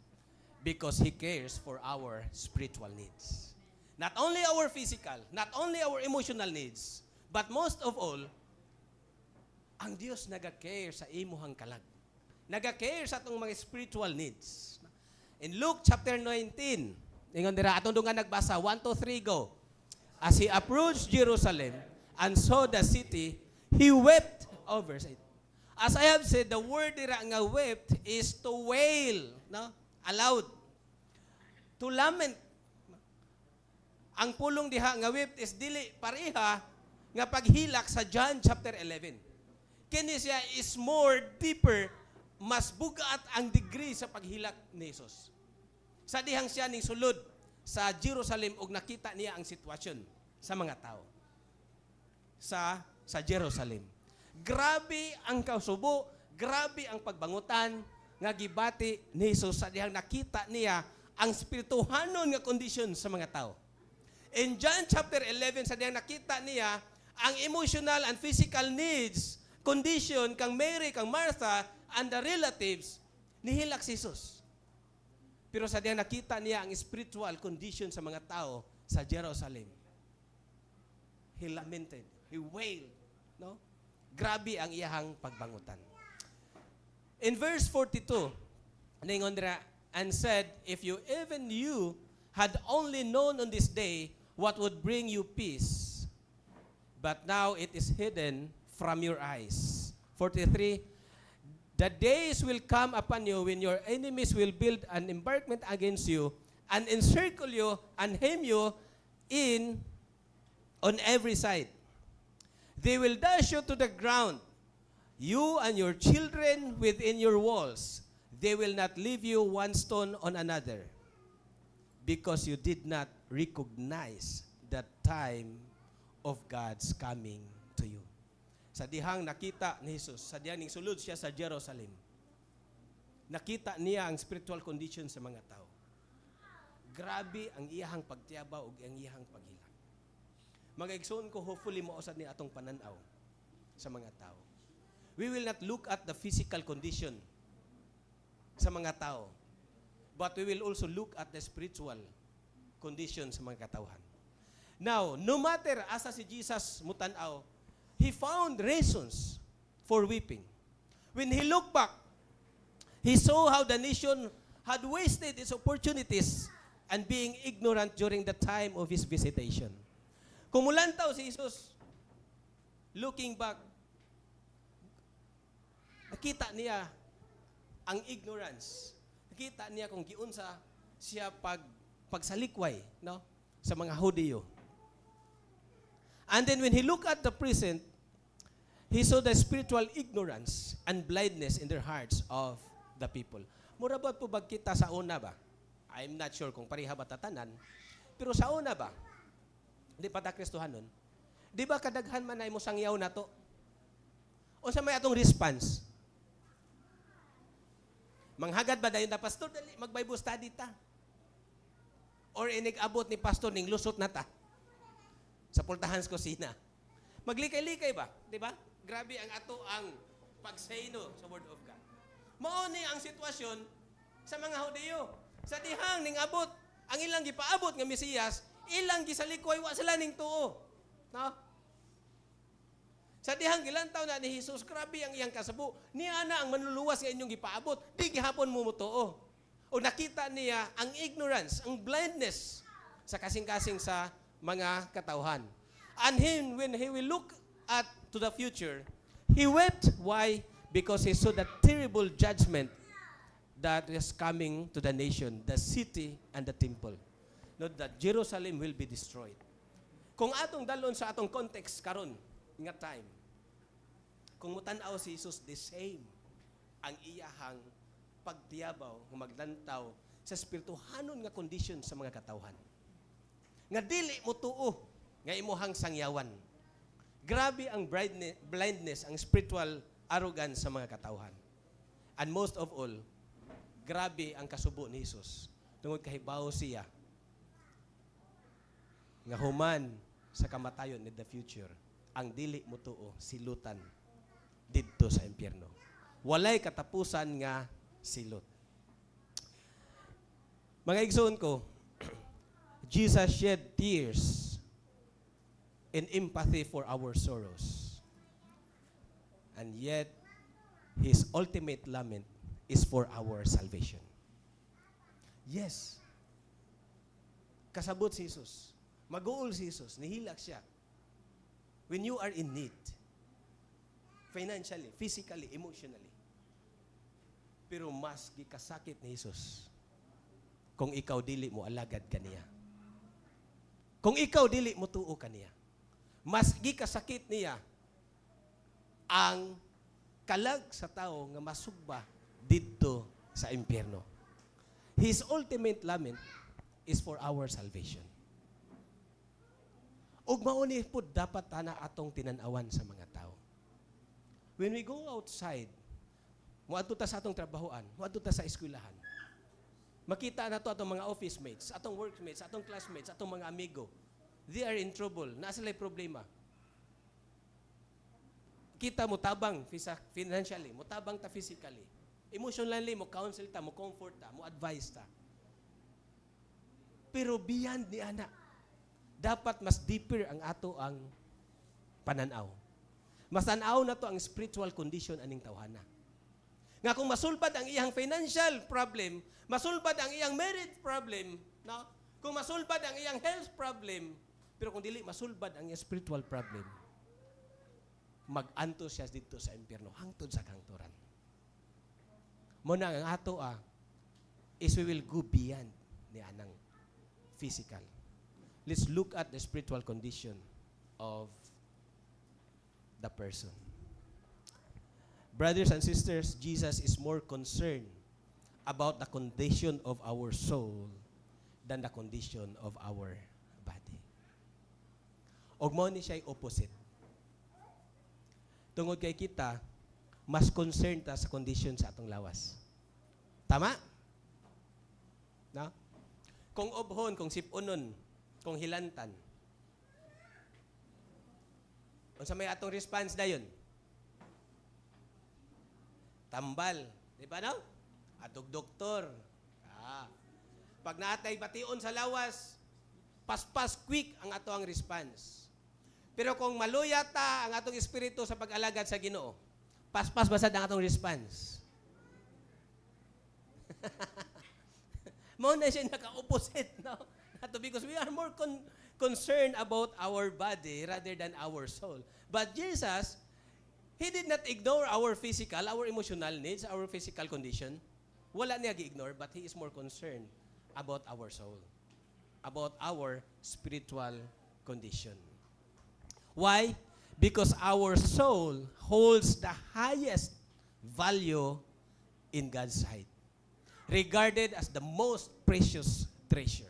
because He cares for our spiritual needs. Not only our physical, not only our emotional needs, but most of all, ang Diyos naga-care sa imuhang kalag. Naga-care sa atong mga spiritual needs. In Luke chapter 19, ingon dira atong dungan nagbasa 1 to 3 go. As he approached Jerusalem and saw the city, he wept over it. As I have said, the word dira nga wept is to wail, no? Aloud. To lament. Ang pulong diha nga wept is dili pareha nga paghilak sa John chapter 11. Kini siya is more deeper, mas bugat ang degree sa paghilak ni Jesus. Sa dihang siya ning sulod sa Jerusalem ug nakita niya ang sitwasyon sa mga tao sa Jerusalem. Grabe ang kausubo, grabe ang pagbangutan nga gibati ni Jesus sa dihang nakita niya ang spirituhanon nga kondisyon sa mga tao. In John chapter 11 sa dihang nakita niya ang emotional and physical needs condition kang Mary, kang Martha and the relatives nihilak si Jesus. Pero sa diyang nakita niya ang spiritual condition sa mga tao sa Jerusalem, he lamented, he wailed, no? Grabe ang iyahang pagbangutan. In verse 42, ningon dira, and said, if you even you had only known on this day what would bring you peace, but now it is hidden from your eyes. 43, the days will come upon you when your enemies will build an embankment against you and encircle you and hem you in on every side. They will dash you to the ground, you and your children within your walls. They will not leave you one stone on another, because you did not recognize the time of God's coming to you. Sa dihang nakita ni Jesus, sa dihang ning sulod siya sa Jerusalem, nakita niya ang spiritual condition sa mga tao. Grabe ang iyahang pagtiyabaw ug ang iyahang paghilak. Mag-igsoon ko, hopefully mausad ni atong pananaw sa mga tao. We will not look at the physical condition sa mga tao. but we will also look at the spiritual condition sa mga katawhan. Now, no matter asa si Jesus mutanaw, he found reasons for weeping. When he looked back, he saw how the nation had wasted its opportunities and being ignorant during the time of his visitation. Kung mulantaw si Jesus, looking back, nakita niya ang ignorance. Nakita niya kung giunsa siya pagsalikway, no, sa mga Hudyo. And then when he looked at the present, he saw the spiritual ignorance and blindness in their hearts of the people. Mura ba po kita sa una ba? I'm not sure kung pareha ba tatanan, pero sa una ba? Di pa ta Kristohanon? Di ba kadaghan man ay mo sangyaw na to? O sa may atong response? Manghagad ba dayon na pastor? Dali, mag-Bible study ta. Or inig-abot ni pastor ning lusot na ta. Sa pultahan sa kusina. Maglikay-likay ba? Di ba? Grabe ang ato ang pagsayno sa Word of God. Mauni ang sitwasyon sa mga Hudyo. Sa dihang ning abot, ang ilang gipaabot nga Mesiyas, ilang gisalikoy wa sila ning tuo. No? Sa dihang gilantaw na ni Jesus, grabe ang iyang kasabo. Niya na ang manluluwas nga inyong gipaabot, di gihapon mo mutuo. O nakita niya ang ignorance, ang blindness sa kasing-kasing sa mga katawhan. And when he will look at to the future, he wept. Why? Because he saw the terrible judgment that is coming to the nation, the city and the temple. Not that Jerusalem will be destroyed. Kung atong dalon sa atong context karon nga time, kung mutanaw si Jesus, the same ang iyahang pagtiyabaw, maglantaw sa spirituhanon nga condition sa mga katawhan. Nga dili mo tuo, nga imuhang sangyawan. Grabe ang blindness, ang spiritual arrogance sa mga katawhan. And most of all, grabe ang kasubo ni Jesus. Tungod kahibaw siya, nga human sa kamatayon in the future, ang dili mo tuo, silutan didto sa impyerno. Walay katapusan nga silot. Mga igsoon ko, Jesus shed tears in empathy for our sorrows. And yet, His ultimate lament is for our salvation. Yes. Kasabot si Jesus. Mag-uul si Jesus. Nihilak siya. When you are in need, financially, physically, emotionally. Pero mas gikasakit ni Jesus kung ikaw dili mo alagad kaniya. Kung ikaw dili mo tuo kaniya. Mas gikasakit niya ang kalag sa tao nga masugba didto sa impyerno. His ultimate lament is for our salvation. Ug mauni pud dapat ana atong tinan-awan sa mga tao. When we go outside, moadto ta sa atong trabahoan, moadto ta sa eskwelahan. Makita na to atong mga office mates, atong workmates, atong classmates, atong mga amigo. They are in trouble. Naa sila'y problema. Kita mo tabang financially, mo tabang ta physically. Emotionally, mo counsel ta, mo comfort ta, mo advise ta. Pero beyond ni ana, dapat mas deeper ang ato ang pananaw. Mas tanaw na to ang spiritual condition aning tawhana. Nga kung masulbad ang iyang financial problem, masulbad ang iyang marriage problem, no? Kung masulbad ang iyang health problem, pero kung dili masulbad ang iyang spiritual problem, mag-anto siya dito sa impyerno, hangtod sa kangturan. Muna ang ato is we will go beyond ni anang physical. Let's look at the spiritual condition of the person. Brothers and sisters, Jesus is more concerned about the condition of our soul than the condition of our body. Og mao ni siya opposite. Tungod kay kita, mas concerned ta sa condition sa atong lawas. Tama? No? Kung obhon, kung sipunon, kung hilantan. Unsa may atong response dayon? Tambal, di ba no? Atog doktor. Pag naatay bation sa lawas, paspas quick ang ato ang response. Pero kung maluya ta ang atong espiritu sa pag-alagad sa Ginoo, paspas basad ang atong response. Mao na siya naka-opposite, no? Because we are more concerned about our body rather than our soul. But Jesus, He did not ignore our physical, our emotional needs, our physical condition. Wala niya gi-ignore, but He is more concerned about our soul, about our spiritual condition. Why? Because our soul holds the highest value in God's sight, regarded as the most precious treasure.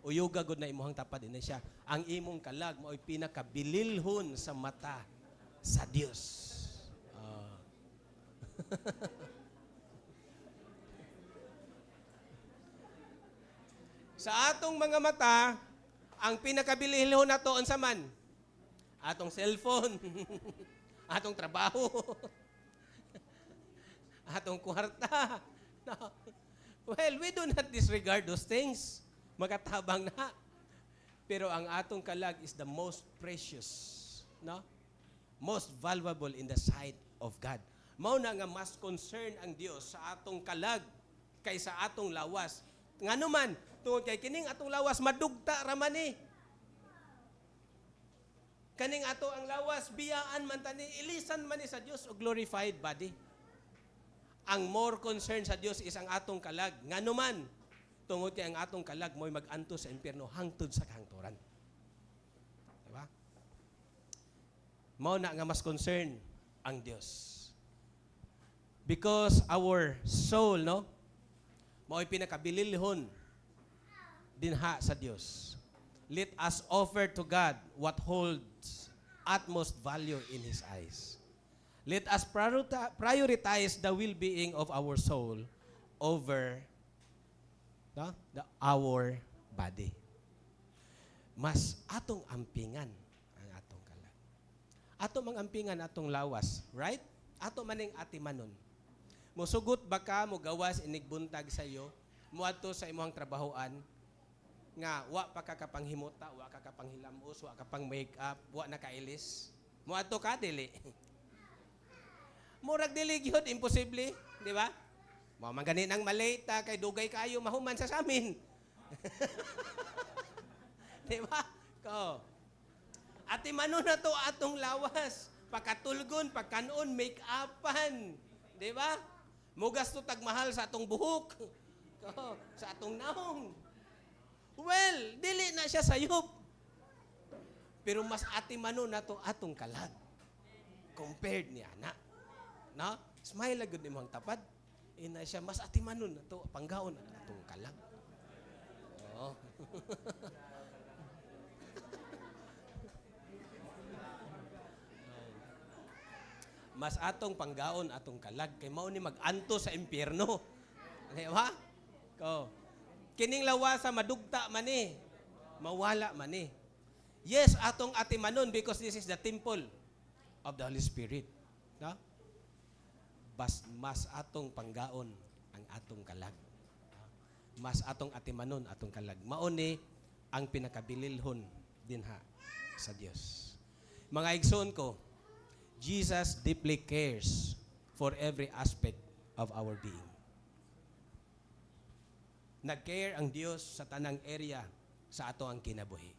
Uyuga gud na imuhang tapad ina siya. Ang imong kalag mao'y pinakabililhon sa mata sa Dios. Sa atong mga mata, ang pinakabililhon nato unsa man? Atong cellphone, atong trabaho, atong kwarta. No. Well, we do not disregard those things. Makatabang na. Pero ang atong kalag is the most precious, no? Most valuable in the sight of God. Mao na nga mas concern ang Dios sa atong kalag kaysa atong lawas. Ngano man, tungod kay kining atong lawas madugta ra man ni. Kaning ato ang lawas biyaan man tani, ilisan man ni sa Dios o glorified body. Ang more concern sa Dios is ang atong kalag. Ngano man, tungod kay ang atong kalag mo'y mag-anto sa impyerno hangtod sa kahangturan. Diba? Mao na nga mas concern ang Dios. Because our soul, no? Mao'y pinakabililhon dinha sa Dios. Let us offer to God what holds utmost value in His eyes. Let us prioritize the well-being of our soul over our body. Mas atong ampingan ang atong kalag. Ato mang ampingan atong lawas, right? Ato maning atimanon. Musugot ba ka, mugawas, inigbuntag sa iyo, muadto sa imong trabahoan, nga wa pa ka kapanghimuta, wa ka kapanghilamos, wa ka pang make-up, wa na kailis. Muadto ka, dili. Murag dili gyud, imposible, di ba? Mao man gani nang malita kay dugay kayo mahuman sa amin. Di ba? Ko. Ati mano na to atong lawas, pakatulgon, pagkanon, make-upan. Di ba? Mugas to tagmahal sa atong buhok. Ko, sa atong naong. Well, dili na siya sayop. Pero mas ati mano na to atong kalag. Compared niya na. No? Smile agad ni mong tapad. Ina siya, mas atimanon na to, panggaon na itong kalag. Oh. Mas atong panggaon, atong kalag, kay mao ni mag-anto sa impyerno. Di ba? Ko. Kining lawasa, madugta man ni. Mawala man ni. Yes, atong atimanon because this is the temple of the Holy Spirit. No? Mas atong panggaon ang atong kalag. Mas atong atimanon atong kalag. Mao ni ang pinakabililhon dinha sa Dios. Mga igsoon ko, Jesus deeply cares for every aspect of our being. Nag-care ang Dios sa tanang area sa ato ang kinabuhi.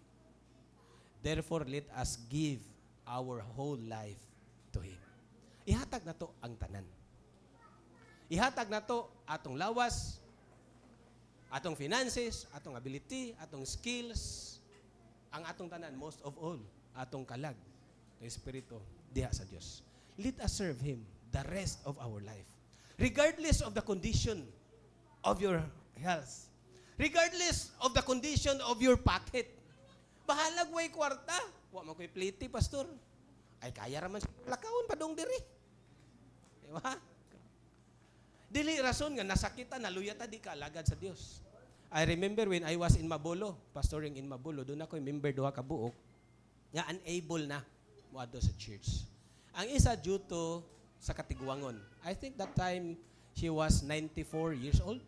Therefore, let us give our whole life to Him. Ihatag na to ang tanan. Ihatag na to atong lawas, atong finances, atong ability, atong skills, ang atong tanan, most of all, atong kalag, ng Espiritu, diha sa Diyos. Let us serve Him the rest of our life. Regardless of the condition of your health. Regardless of the condition of your pocket. Bahalag way kwarta. Wa man ko'y pliti, pastor. Ay, kaya raman siya. Lakawon pa dong diri. Diba? Dili rason nga nasakitan, naluyata, di ka alagad sa Dios. I remember when I was in Mabulo, pastoring in Mabulo, doon ako'y member duha ka buok, nga unable na muadto sa church. Ang isa due to sa katiguangon. I think that time she was 94 years old.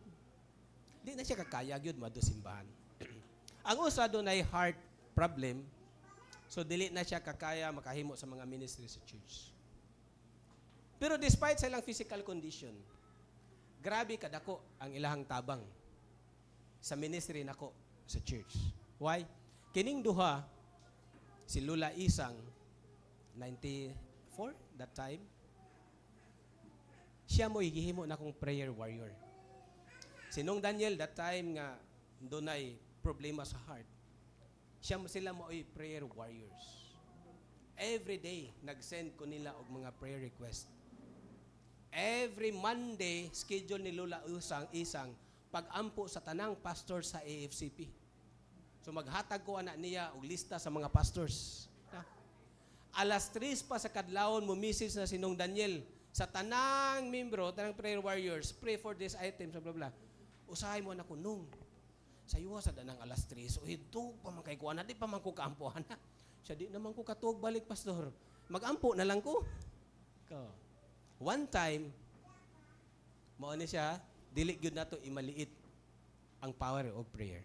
Di na siya kakaya gyud madto simbahan. Ang usa dunay heart problem, so dili na siya kakaya makahimo sa mga ministry sa church. Pero despite sa ilang physical condition, grabe kadako ang ilahang tabang sa ministry nako sa church. Why? Kining duha, si Lula Isang, 94 that time, siya mo igihimo na kong prayer warrior. Sinong Daniel that time nga dunay problema sa heart, sila mo ay prayer warriors. Every day, nag-send ko nila og mga prayer request. Every Monday, schedule ni Lula Isang pag-ampo sa tanang pastor sa AFCP. So maghatag ko ana niya og lista sa mga pastors. Alas 3 pa sa kadlawon mo message na sinong Daniel sa tanang membro, tanang prayer warriors, pray for this item, blah blah blah. Usahay mo na ko nung sa iyo sa danang alas 3. So ito pa man kay kuan, di pa man ko kaampuhan. Siya di naman ko katuog balik pastor. Magampo na lang ko. One time, mao ni siya, dili gyud nato imaliit ang power of prayer.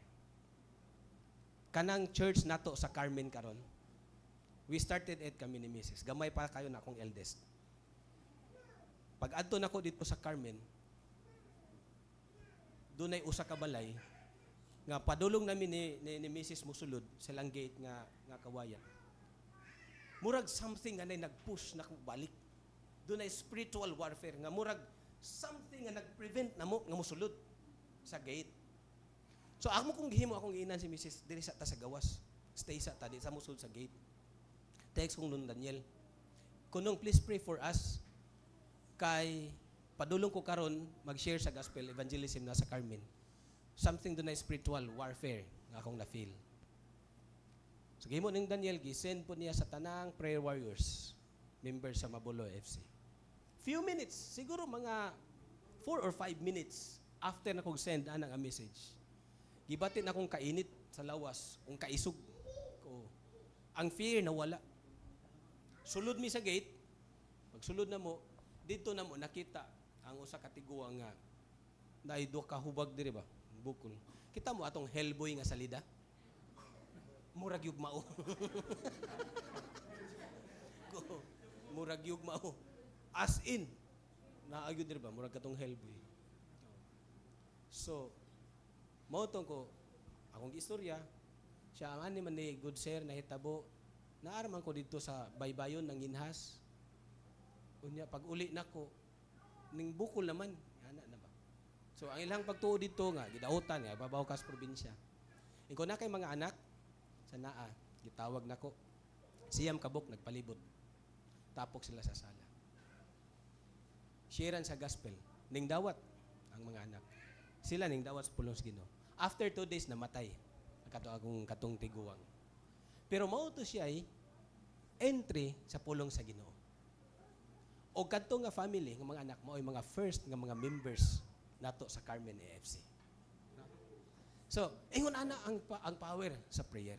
Kanang church nato sa Carmen karon. We started it kami ni Mrs. Gamay pa kayo na akong eldest. Pag adto nako dito sa Carmen, dunay usa ka balay nga padulong namin ni Mrs. Musulod sa lang gate nga kawayan. Murag something nga nag-push na balik. Dunay spiritual warfare nga murag something nga nag-prevent namo nga musulod sa gate. So ako kung gihimo akong giinan si Mrs. diri sa ta sa gawas. Stay sa ta di sa musulod sa gate. Text kong nun Daniel. Kunong please pray for us kay padulong ko karon mag-share sa gospel evangelism na sa Carmen. Something dunay spiritual warfare nga akong na-feel. So gihimo ning Daniel gi-send po niya sa tanang prayer warriors members sa Mabulo FC. Few minutes, siguro mga 4 or 5 minutes after na kong send anang a message. Gibatin akong kainit sa lawas, kung kaisog ko. Ang fear nawala. Sulod mi sa gate, pagsulod na mo, dito na mo nakita ang usa ka tiguang nga naido ka hubag diri ba? Bukol. Kita mo atong hellboy nga salida. Murag yugmao. Murag yugmao. As in, naagyo diri ba? Murag katong hellboy. So, mautong ko, akong istorya, siya ang ani man ni good sir nahitabo, naaraman ko dito sa baybayon ng Ginhas. Unya, pag uli na ko, ning bukol naman, ana na ba? So, ang ilang pagtuo dito nga, gidautan nga, babaw kas probinsya. Ikaw na kay mga anak, sa naa, gitawag na ko. Siyam kabok, nagpalibot. Tapok sila sa sala. Sharean sa gospel, ning dawat ang mga anak. Sila ning dawat sa pulong sa Ginoo. After 2 days, namatay. Katong tiguang. Pero mao to siya ay entry sa pulong sa Ginoo. O kadto nga family nga mga anak mo ay mga first nga mga members nato sa Carmen AFC. So, ingon ana ang power sa prayer.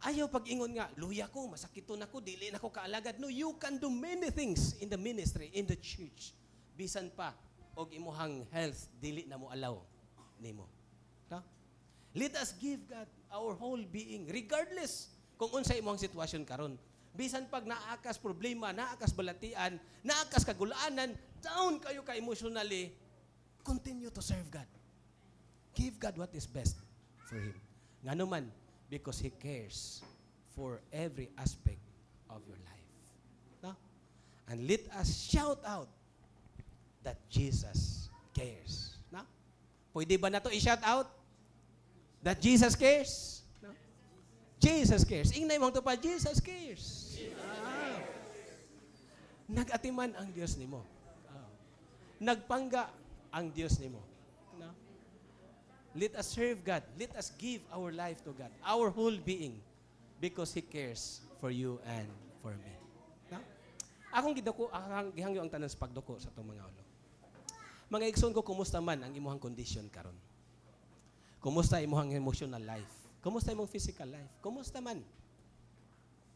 Ayaw pag ingon nga, luya ko, masakito na ko, dili na ko kaalagad. No, you can do many things in the ministry, in the church. Bisan pa, og imuhang health, dili na mo allow nimo. No? Let us give God our whole being, regardless kung unsa imong sitwasyon karon. Bisan pag naakas problema, naakas balatian, naakas kagulaanan, down kayo ka emotionally, continue to serve God. Give God what is best for Him. Ngano man, because He cares for every aspect of your life. No? And let us shout out that Jesus cares. No? Pwede ba na to i-shout out? That Jesus cares? No? Jesus cares. Ingnay mo to pa, Jesus cares. Nag-atiman ang Diyos nimo. Nagpangga ang Diyos nimo. No? Let us serve God. Let us give our life to God. Our whole being. Because He cares for you and for me. No? Akong gihangyo ang tanan sa pagduko sa itong mga ulo. Mga igsoon ko, kumusta man ang imuhang condition karon? Kumusta imuhang emotional life? Kumusta imong physical life? Kumusta man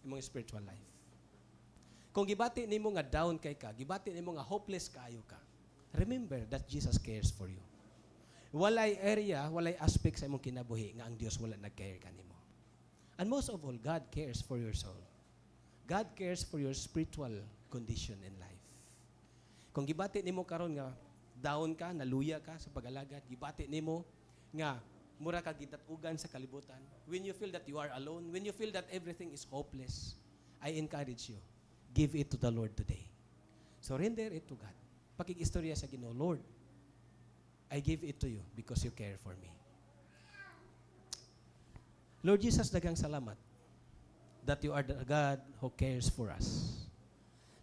imong spiritual life? Kung gibati nimo nga down kay ka, gibati nimo nga hopeless kaayo ka, remember that Jesus cares for you. Walay area, walay aspect sa imong kinabuhi nga ang Dios wala nag-care kanimo. And most of all, God cares for your soul. God cares for your spiritual condition in life. Kung gibati nimo karon nga down ka, naluya ka sa pag-alagad, gibati nimo nga mura ka gidatugan sa kalibutan. When you feel that you are alone, when you feel that everything is hopeless, I encourage you, give it to the Lord today. Surrender it to God. Pakikistorya sa Ginoo, Lord, I give it to you because you care for me. Lord Jesus, daghang salamat that you are the God who cares for us.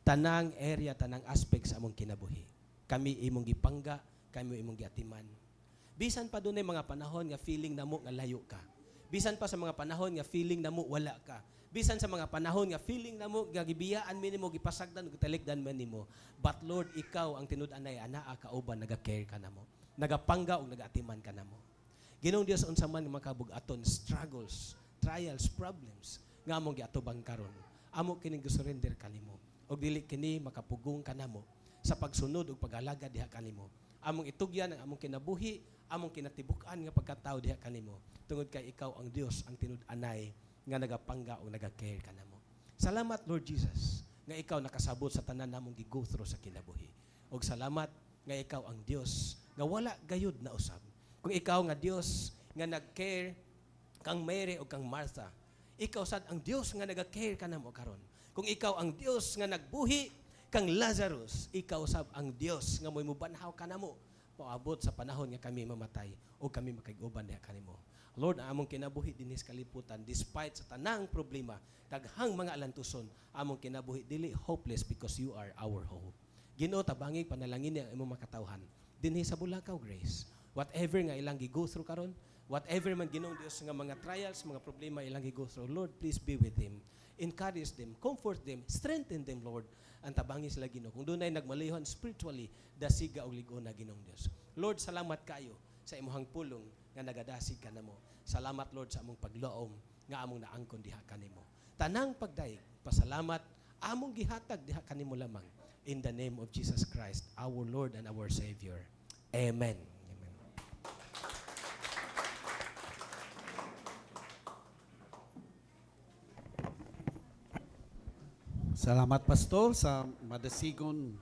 Tanang area, tanang aspect sa among kinabuhi. Kami imong gipangga, kami imong giatiman. Bisan pa dunay mga panahon nga feeling namo nga layo ka. Bisan pa sa mga panahon nga feeling namo wala ka. Bisan sa mga panahon nga feeling namo gagibiyaan mi nimo gipasagdan ug talikdan man nimo. But Lord, ikaw ang tinud-anay anaa kauban naga-care ka namo. Nagapangga ug nagaatiman ka namo. Ginoong Dios unsa man nga makabugaton struggles, trials, problems nga among giatubang karon. Amo kining surrender kanimo. Og dili kini makapugong kanamo sa pagsunod ug pag-alagad diha kanimo. Among itugyan ang among kinabuhi, among kinatibuk-an nga pagkatao diha kanimo. Tungod kay ikaw ang Dios ang tinud-anay nga nagapangga o nagakare kanamo. Salamat Lord Jesus nga ikaw nakasabot sa tanan namong gi-go through sa kinabuhi. Og salamat nga ikaw ang Dios nga wala gayud na usab. Kung ikaw nga Dios nga nag-care kang Mary o kang Martha, ikaw sad ang Dios nga nagakare kanamo karon. Kung ikaw ang Dios nga nagbuhi kang Lazarus, ikaw sab ang Dios nga mo'y mubanhaw kanamo paabot sa panahon nga kami mamatay o kami makig-uban diha kanimo. Lord, among kinabuhi dinhi sa kalibutan despite sa tanang problema, daghang mga alantuson, among kinabuhi dili hopeless because you are our hope. Ginoo, tabangig panalangin ang imong makatawhan dinhi sa Bulacau Grace. Whatever nga ilang gi-go through karon, whatever man Ginoong Dios nga mga trials, mga problema ilang gi-go through, Lord, please be with them. Encourage them, comfort them, strengthen them, Lord. Ang tabangi sila Ginoo. Kung doon ay nagmalihon spiritually, dasiga o ligo na Ginoong Dios. Lord, salamat kayo sa imuhang pulong nga nagadasig ka namo. Salamat, Lord, sa among paglaom nga among naangkon diha kanimo. Tanang pagdaig, pasalamat, among gihatag diha kanimo lamang. In the name of Jesus Christ, our Lord and our Savior. Amen. Amen. Salamat pastor sa madasigon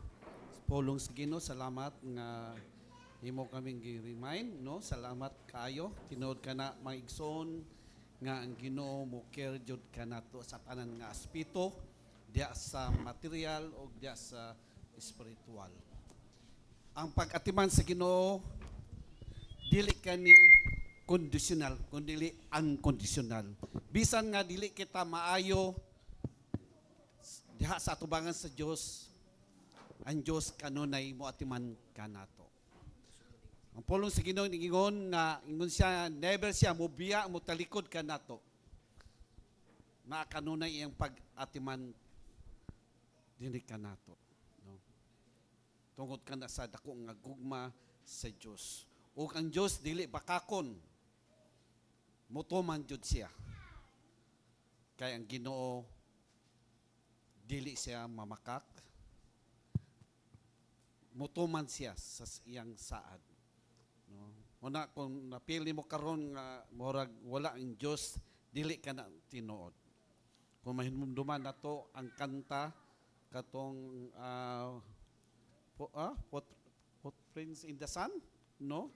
pulong sa Ginoo. Salamat nga imo kaming gi-remind, no? Salamat kaayo tinuod kana maigsoon nga ang Ginoo mo care jud kanato sa tanan nga aspeto diya sa material o diya sa spiritual. Ang pag-atiman sa Ginoo dili kani conditional kundi unconditional. Bisan nga dili kita maayo diha sa atubangan sa Dios, ang Dios kanunay mo atiman kanato. Ang pulong sa Ginoo ingon nga ingon siya never siya mobiya mo talikod kanato. Na kanunay iyang pag-atiman dinhi kanato, no? Tungod kana sa dako nga gugma sa Dios. Ug ang Dios dili bakakon. Mutuman jud siya. Kay ang Ginoo dili siya mamakak. Mutuman siya sa iyang saad. No? Una kung napili mo karon nga murag wala ang Dios, dili ka na tinuod. Kung mahinumduman nato ang kanta katong Footprints in the Sun, no?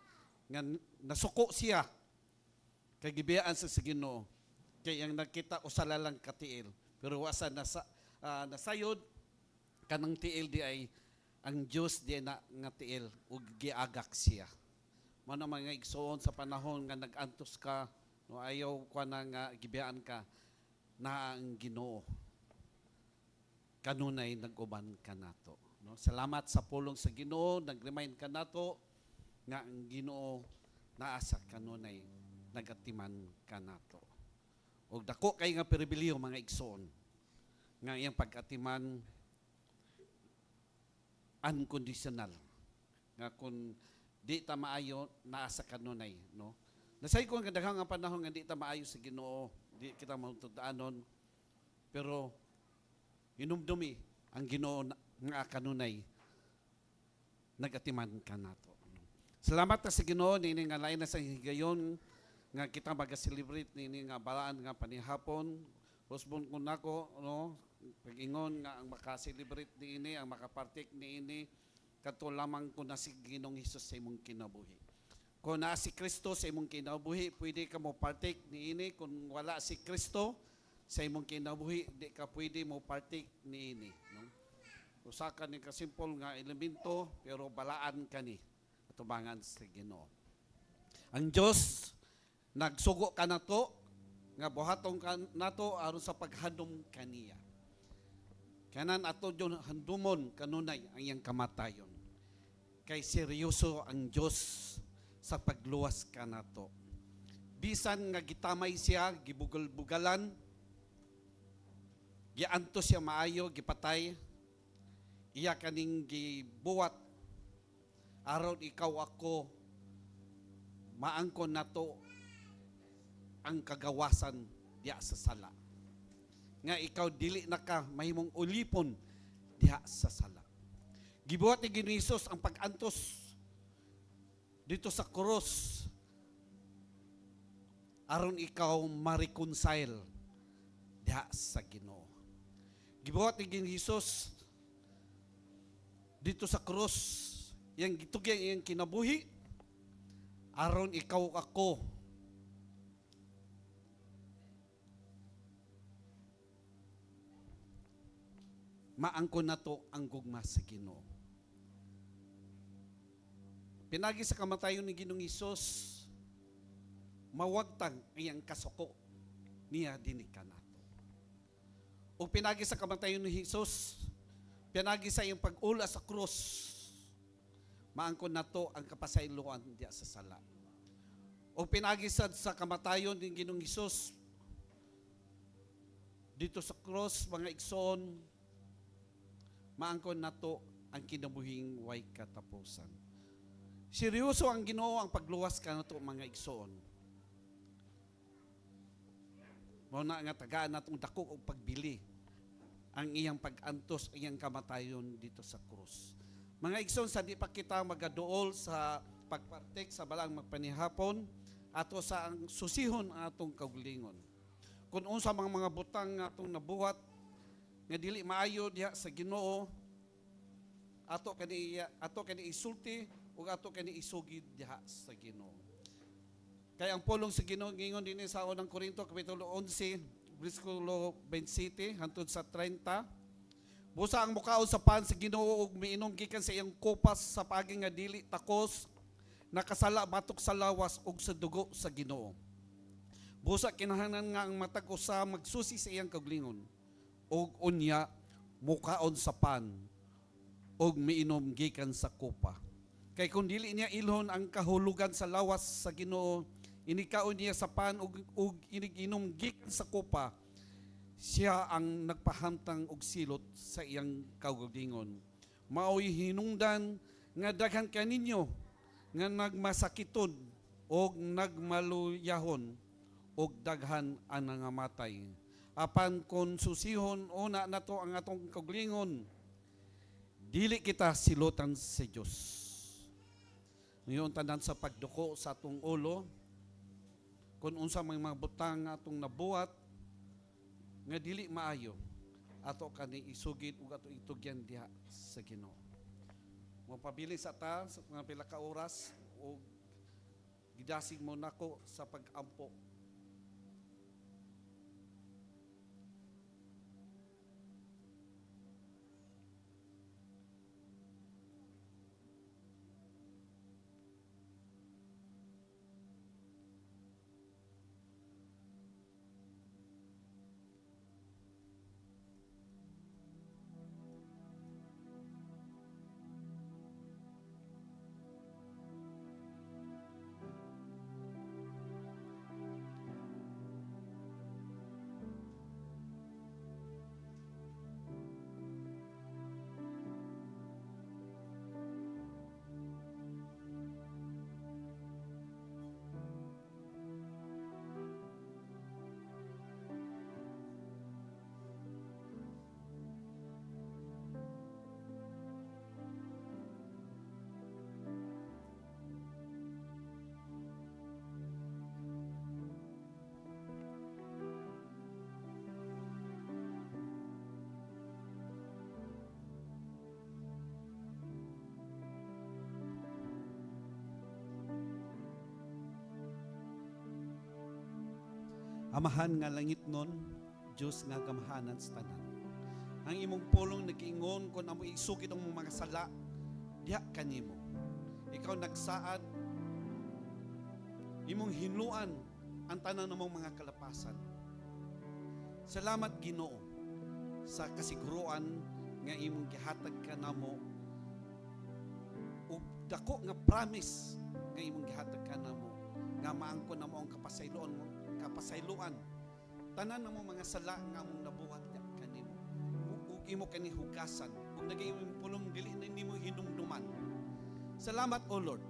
Nga nasuko siya kay gibiyaan sa Ginoo. Kay ang nakita usala lang katiil, pero wasa nasayod kanang tiil di ay ang Dios di na nga tiil ug giagak siya. Mao na mga igsoon sa panahon nga nag-antos ka, no, ayaw ka na nga gibiyaan ka na ang Ginoo kanunay nag-uban kanato, no? Salamat sa pulong sa Ginoo, nag-remind kanato nga ang Ginoo naa sa kanunay nagatiman kanato. Og dako kay nga pribilehyo mga igsoon nga iyang pag-atiman unconditional. Nga kung di ta maayo naa sa kanunay, no? Nasay ko nga daghang nga panahon nga di ta maayo sa Ginoo, di kita matud-anon. Pero hinumdumi ang Ginoo nga kanunay nagatiman kanato. Salamat ta sa Ginoo nini nga lain na sa higayon nga kita maga-celebrate nini nga balaan nga panihapon. Husbon ko nako no pag-ingon nga ang maka-celebrate niini, ang makapartik niini kadto lamang ko na si Ginoong Hesus sa imong kinabuhi. Kung naa si Kristo sa imong kinabuhi, pwede ka mo partake niini. Kung wala si Kristo sa imong kinabuhi, di ka pwede mo partake niini. No? Usa ka ni kasimpol nga elemento, pero balaan ka ni atubangan sa Ginoo. Ang Dios nagsugo ka nato nga buhaton ka nato aron sa paghandom kaniya. Kanan ato yon handumon kanunay ang iyang kamatayon. Kay seryoso ang Dios sa pagluwas ka nato. Bisan nga gitamay siya, gibugal-bugalan, gianto siya maayo, gipatay, iya kaning gibuwat aron ikaw ako maangkon nato ang kagawasan diha sa sala. Nga ikaw dili na ka mahimong ulipon diha sa sala. Gibuhat ni Ginoong Hesus ang pag-antos dito sa krus aron ikaw ma-reconcile diha sa Ginoo. Gibuhat ni Ginoong Hesus dito sa krus yang gitugyan iyang kinabuhi aron ikaw ako maangkon nato ang gugma sa Ginoo. Pinagi sa kamatayon ni Ginoong Hesus, mawagtang iyang kasuko niya dinig kanato. O pinagi sa kamatayon ni Hesus, pinagi sa iyang pag-ula sa krus, maangkon nato ang kapasayloan diya sa sala. O pinagi sa kamatayon ni Ginoong Hesus, dito sa krus, mga igsoon, maangkon nato ang kinabuhing way katapusan. Seryoso ang Ginoo ang pagluwas ka nato mga igsoon. Mao na nga tagaan natong dako og pagbili ang iyang pag-antos, iyang kamatayon dito sa krus. Mga igsoon, sa di pa kita magaduol sa pagpartik sa balang magpanihapon ato sa ang susihon ang atong kaugalingon. Kung unsa mga butang nga atong nabuhat nga dili maayo diha sa Ginoo, ato kani isulti ug ato kani isugid diha sa Ginoo. Kaya ang pulong sa Ginoo gingon dinhi sa unang Korinto kapitulo 11 bersikulo 27 hangtod sa 30. Busa ang mukaon sa pan sa Ginoo ug miinom gikan sa iyang kopas sa pagi nga dili takos nakasala batok sa lawas ug sa dugo sa Ginoo. Busa kinahanglan nga ang matag usa magsusi sa iyang kaugalingon og unya mukaon sa pan og miinom gikan sa kopa. Kay kung dili niya ilhon ang kahulugan sa lawas sa Ginoo, inikaon niya sa pan og iniginom gikan sa kopa, siya ang nagpahamtang og silot sa iyang kaugalingon. Mao'y hinungdan nga daghan kaninyo nga nagmasakiton og nagmaluyahon og daghan ang nangamatay. Apan kung susihon una nato ang atong kaugalingon, dili kita silotan sa Dios. Ngayon tanan sa pagduko sa atong ulo, kung unsa may mga butang nga atong nabuhat nga dili maayo, ato kani isugid ug ato itugyan diha sa Ginoo. Mapabili sa ta sa mga pila ka oras ug gidasig mo nako sa pag-ampo. Amahan nga langit nun, Diyos nga gamahanan sa tanan. Ang imong pulong nag-ingon kung amo isukit ang mga sala, diha kanimo. Ikaw nagsaad, imong hinuan ang tanan namong mga kalapasan. Salamat Ginoo sa kasiguruan nga imong gihatag kanamo ug dako nga promise nga imong gihatag kanamo nga maangkon namo ang kapasayloan tanan namo mga sala nga among nabuhat kanimo ug imo kani hugasan ug nagayong pulong dili na nimo hinumduman. Salamat O Lord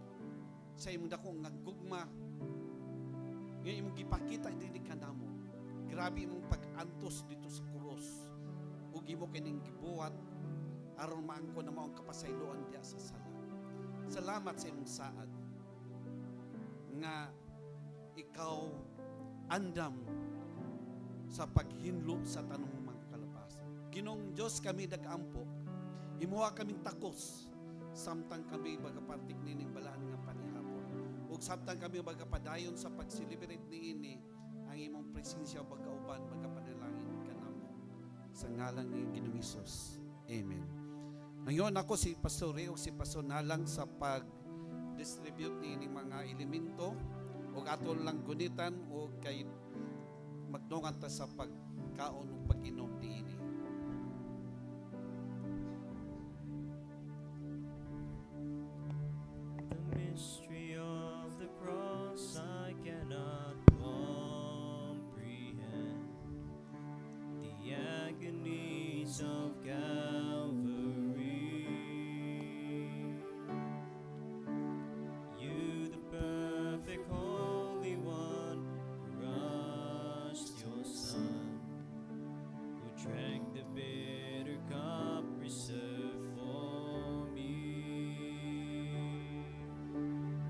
sa imong dako nga gugma nga imong gipakita dinhi kanamo. Grabe imong pag-antos dito sa krus ug imo kining gibuhat aron maangkon namo ang kapasayloan diya sa sala. Salamat sa imong saad nga ikaw andam sa paghinlo sa tanong mga kalapasan. Ginong Diyos kami nag-ampo, imuha kaming takos, samtang kami bagapartik nining balaan nga panihapon. Ug samtang kami bagapadayon sa pag-celebrate niini, ang imong presensya bagauban, bagapanalangin kanamo. Sa ngalan ni Ginoong Hesus. Amen. Ngayon ako si Pastor Ray o si Pastor Nalang sa pag-distribute nining mga elemento o aton lang gunitan o kay magdungan ta sa pagkaon o pag-inom niini. The mystery of the cross I cannot comprehend. The agonies of Calvary. You, the perfect Holy One, crushed your Son, who drank the bitter cup reserved for me.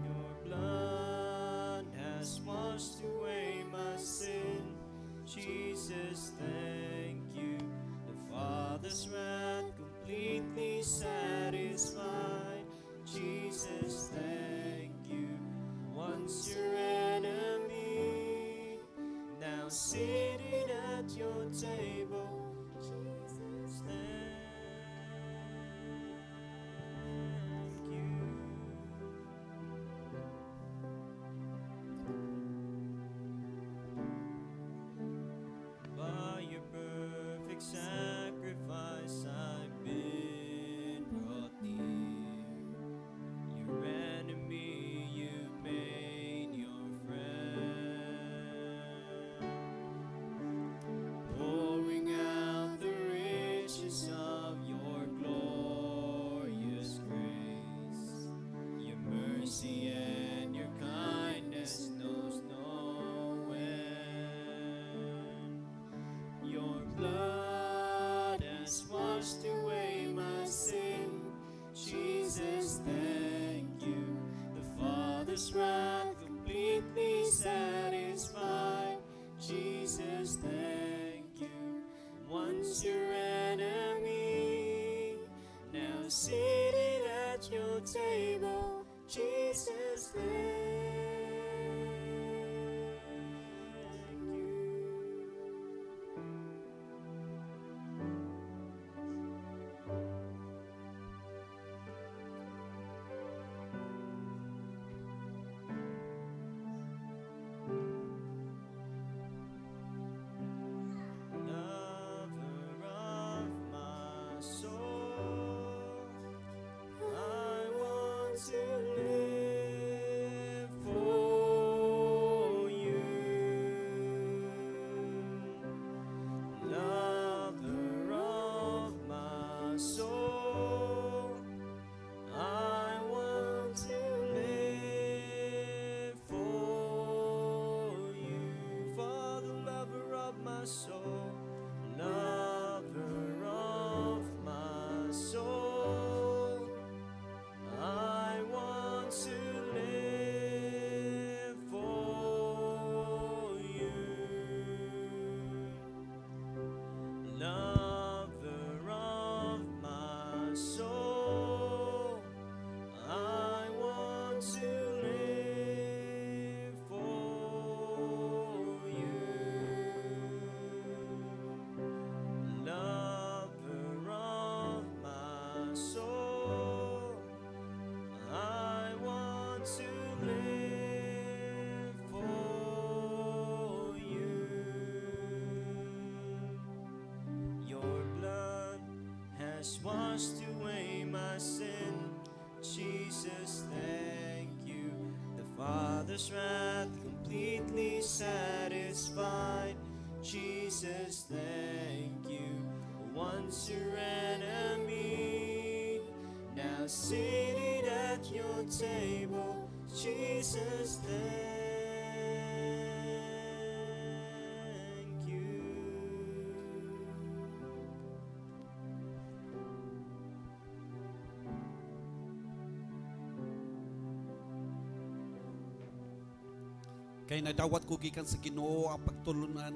Your blood has washed away my sin. Jesus, thank you. The Father's wrath completely satisfied. Jesus, thank you. Once your enemy, now sitting at your table. Jesus, thank you. By your perfect sacrifice, I've been brought near. Your enemy, you've made your friend. Pouring out the riches of your glorious grace. Your mercy and your kindness knows no end. Your blood has washed away my sin. Jesus, thank you. The Father's wrath completely satisfied. Jesus, thank you. Once your enemy, now seated at your table. Jesus, thank you. Lover of my soul, I want to live washed away my sin. Jesus, thank you. The Father's wrath completely satisfied. Jesus, thank you. Once your enemy, now seated at your table. Jesus, thank you. Kay nadawat ko gikan sa Ginoo ang pagtulunan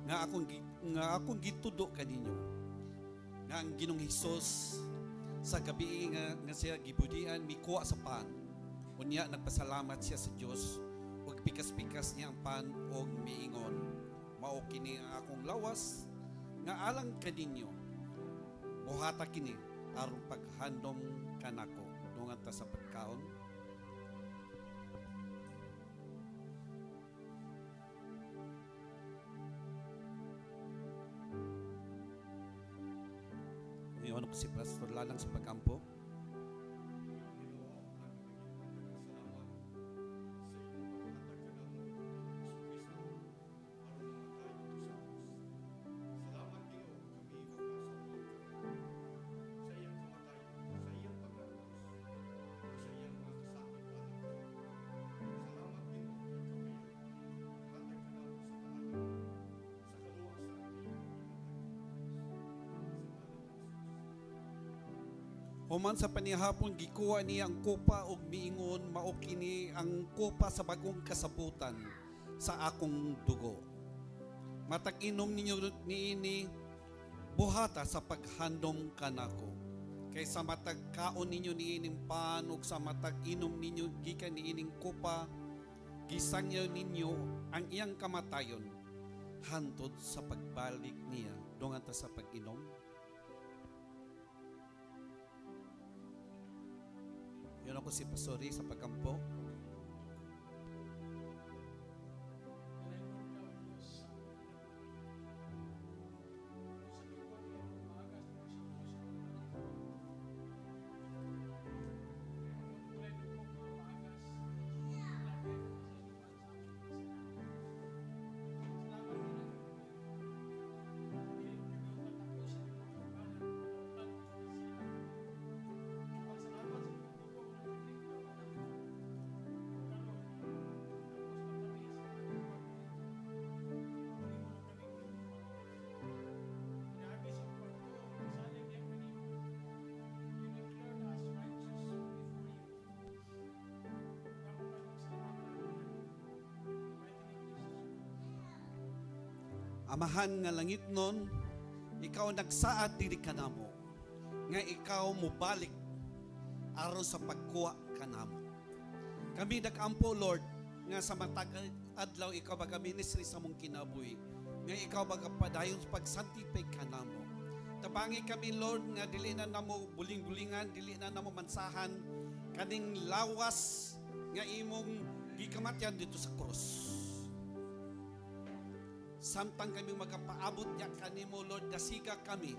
nga akong gitudo kaninyo. Nga ang Ginoong Hesus sa gabi nga siya gibudian mikuha sa pan. Unya nagpasalamat siya sa Dios ug pikas-pikas niya ang pan og miingon. Mao kini ang akong lawas nga alang kaninyo. Buhata kini aron paghandom kanako dungan ta sa pagkaon. Ngayon ko si Pastor Lalang sa pagkampo. Human sa panihapon gikuha niya ang kopa ug miingon mao kini ang kopa sa bagong kasabutan sa akong dugo. Matag inom ninyo niini buhata sa paghandom kanako. Kay sa matag kaon ninyo niining pan ug sa matag inom ninyo gikan niining kopa gisangyaw ninyo ang iyang kamatayon hantod sa pagbalik niya dungan ta sa pag-inom. Yun ako si Pastori sa pagkampo. Amahan nga langit nun, ikaw nagsaad diri kanamo, nga ikaw mubalik aron sa pagkuha kanamo. Kami nagampo, Lord, nga sa matag adlaw ikaw baga ministry sa mong kinabuhi, nga ikaw baga padayon sa pagsantipay kanamo. Tabangi kami, Lord, nga dili na namo buling-bulingan, dili na namo mansahan kaning lawas nga imong gikamatyan dito sa krus. Samtang kami magapaabot niya kanimo, Lord, dasiga kami,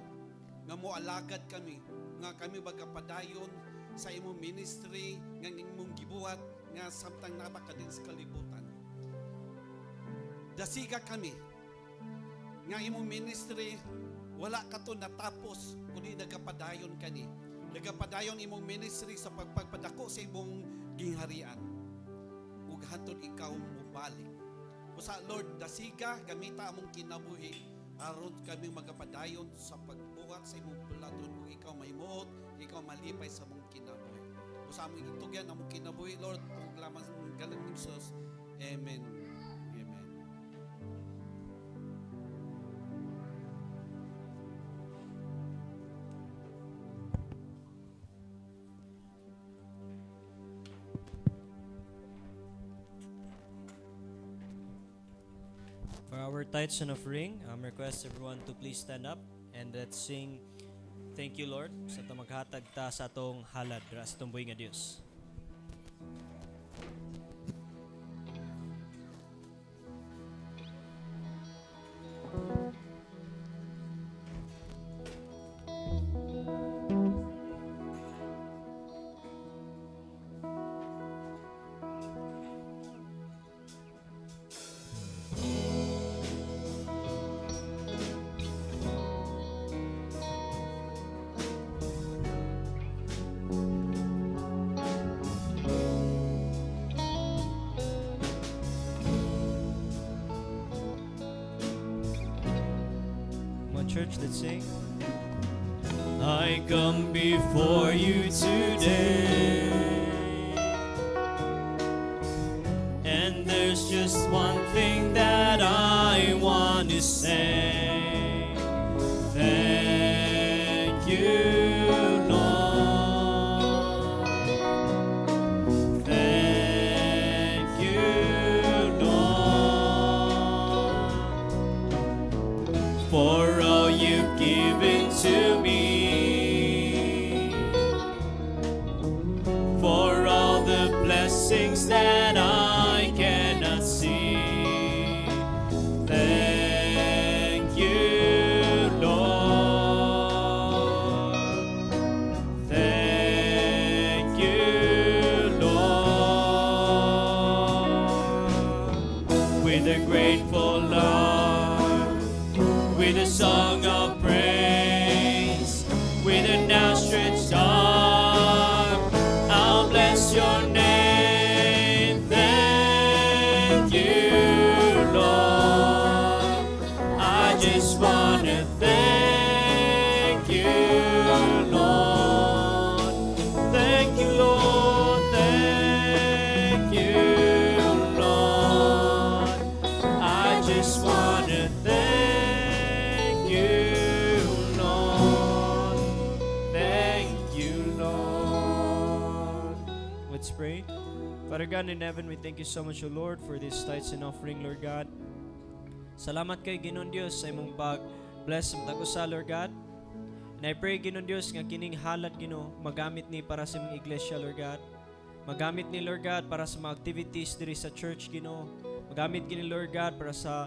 nga mo alagad kami, nga kami bagapadayon sa imong ministry, nga imong gibuhat, nga samtang nataka din sa kalibutan. Dasiga kami, nga imong ministry, wala ka to natapos, kundi nagapadayon kani. Nagapadayon imong ministry sa pagpagpadako sa imong gingharian. Ug hantod ikaw mubalik. Usa, Lord, dasiga gamita among kinabuhi aron kami magapadayon sa pagbuhat sa imong pulaton kung ikaw maymuot, ikaw malipay sa among kinabuhi. Usa among itugyan among kinabuhi, Lord, kung lamang galang ni Jesus. Amen. Amen. For our tithes and offering, request everyone to please stand up and let's sing Thank You Lord sa maghatag ta sa atong halad sa atong buhi nga Dios. church. Let's sing. I come before you today, and there's just one thing that I want to say. Thank you, Lord. Thank you, Lord, for all you've given to me, for all the blessings that I cannot see. Thank you, Lord. Thank you, Lord. With a grateful heart, with a song of praise, with an outstretched arm, I'll bless your name. Thank you, Lord. I just want to thank you, Lord. Thank you, Lord. Thank you, Lord. I just want to thank you, Lord. Thank you, Lord. Let's pray. Father God in heaven, we thank you so much, O Lord, for this tithes and offering, Lord God. Salamat kay Ginoong Dios sa imong pag-bless sa tagusa, Lord God. And I pray, Ginoong Dios, nga kining halad, Ginoo, magamit ni para sa imong iglesia, Lord God. Magamit ni, Lord God, para sa mga activities diri sa church, Ginoo. Magamit gini, Lord God, para sa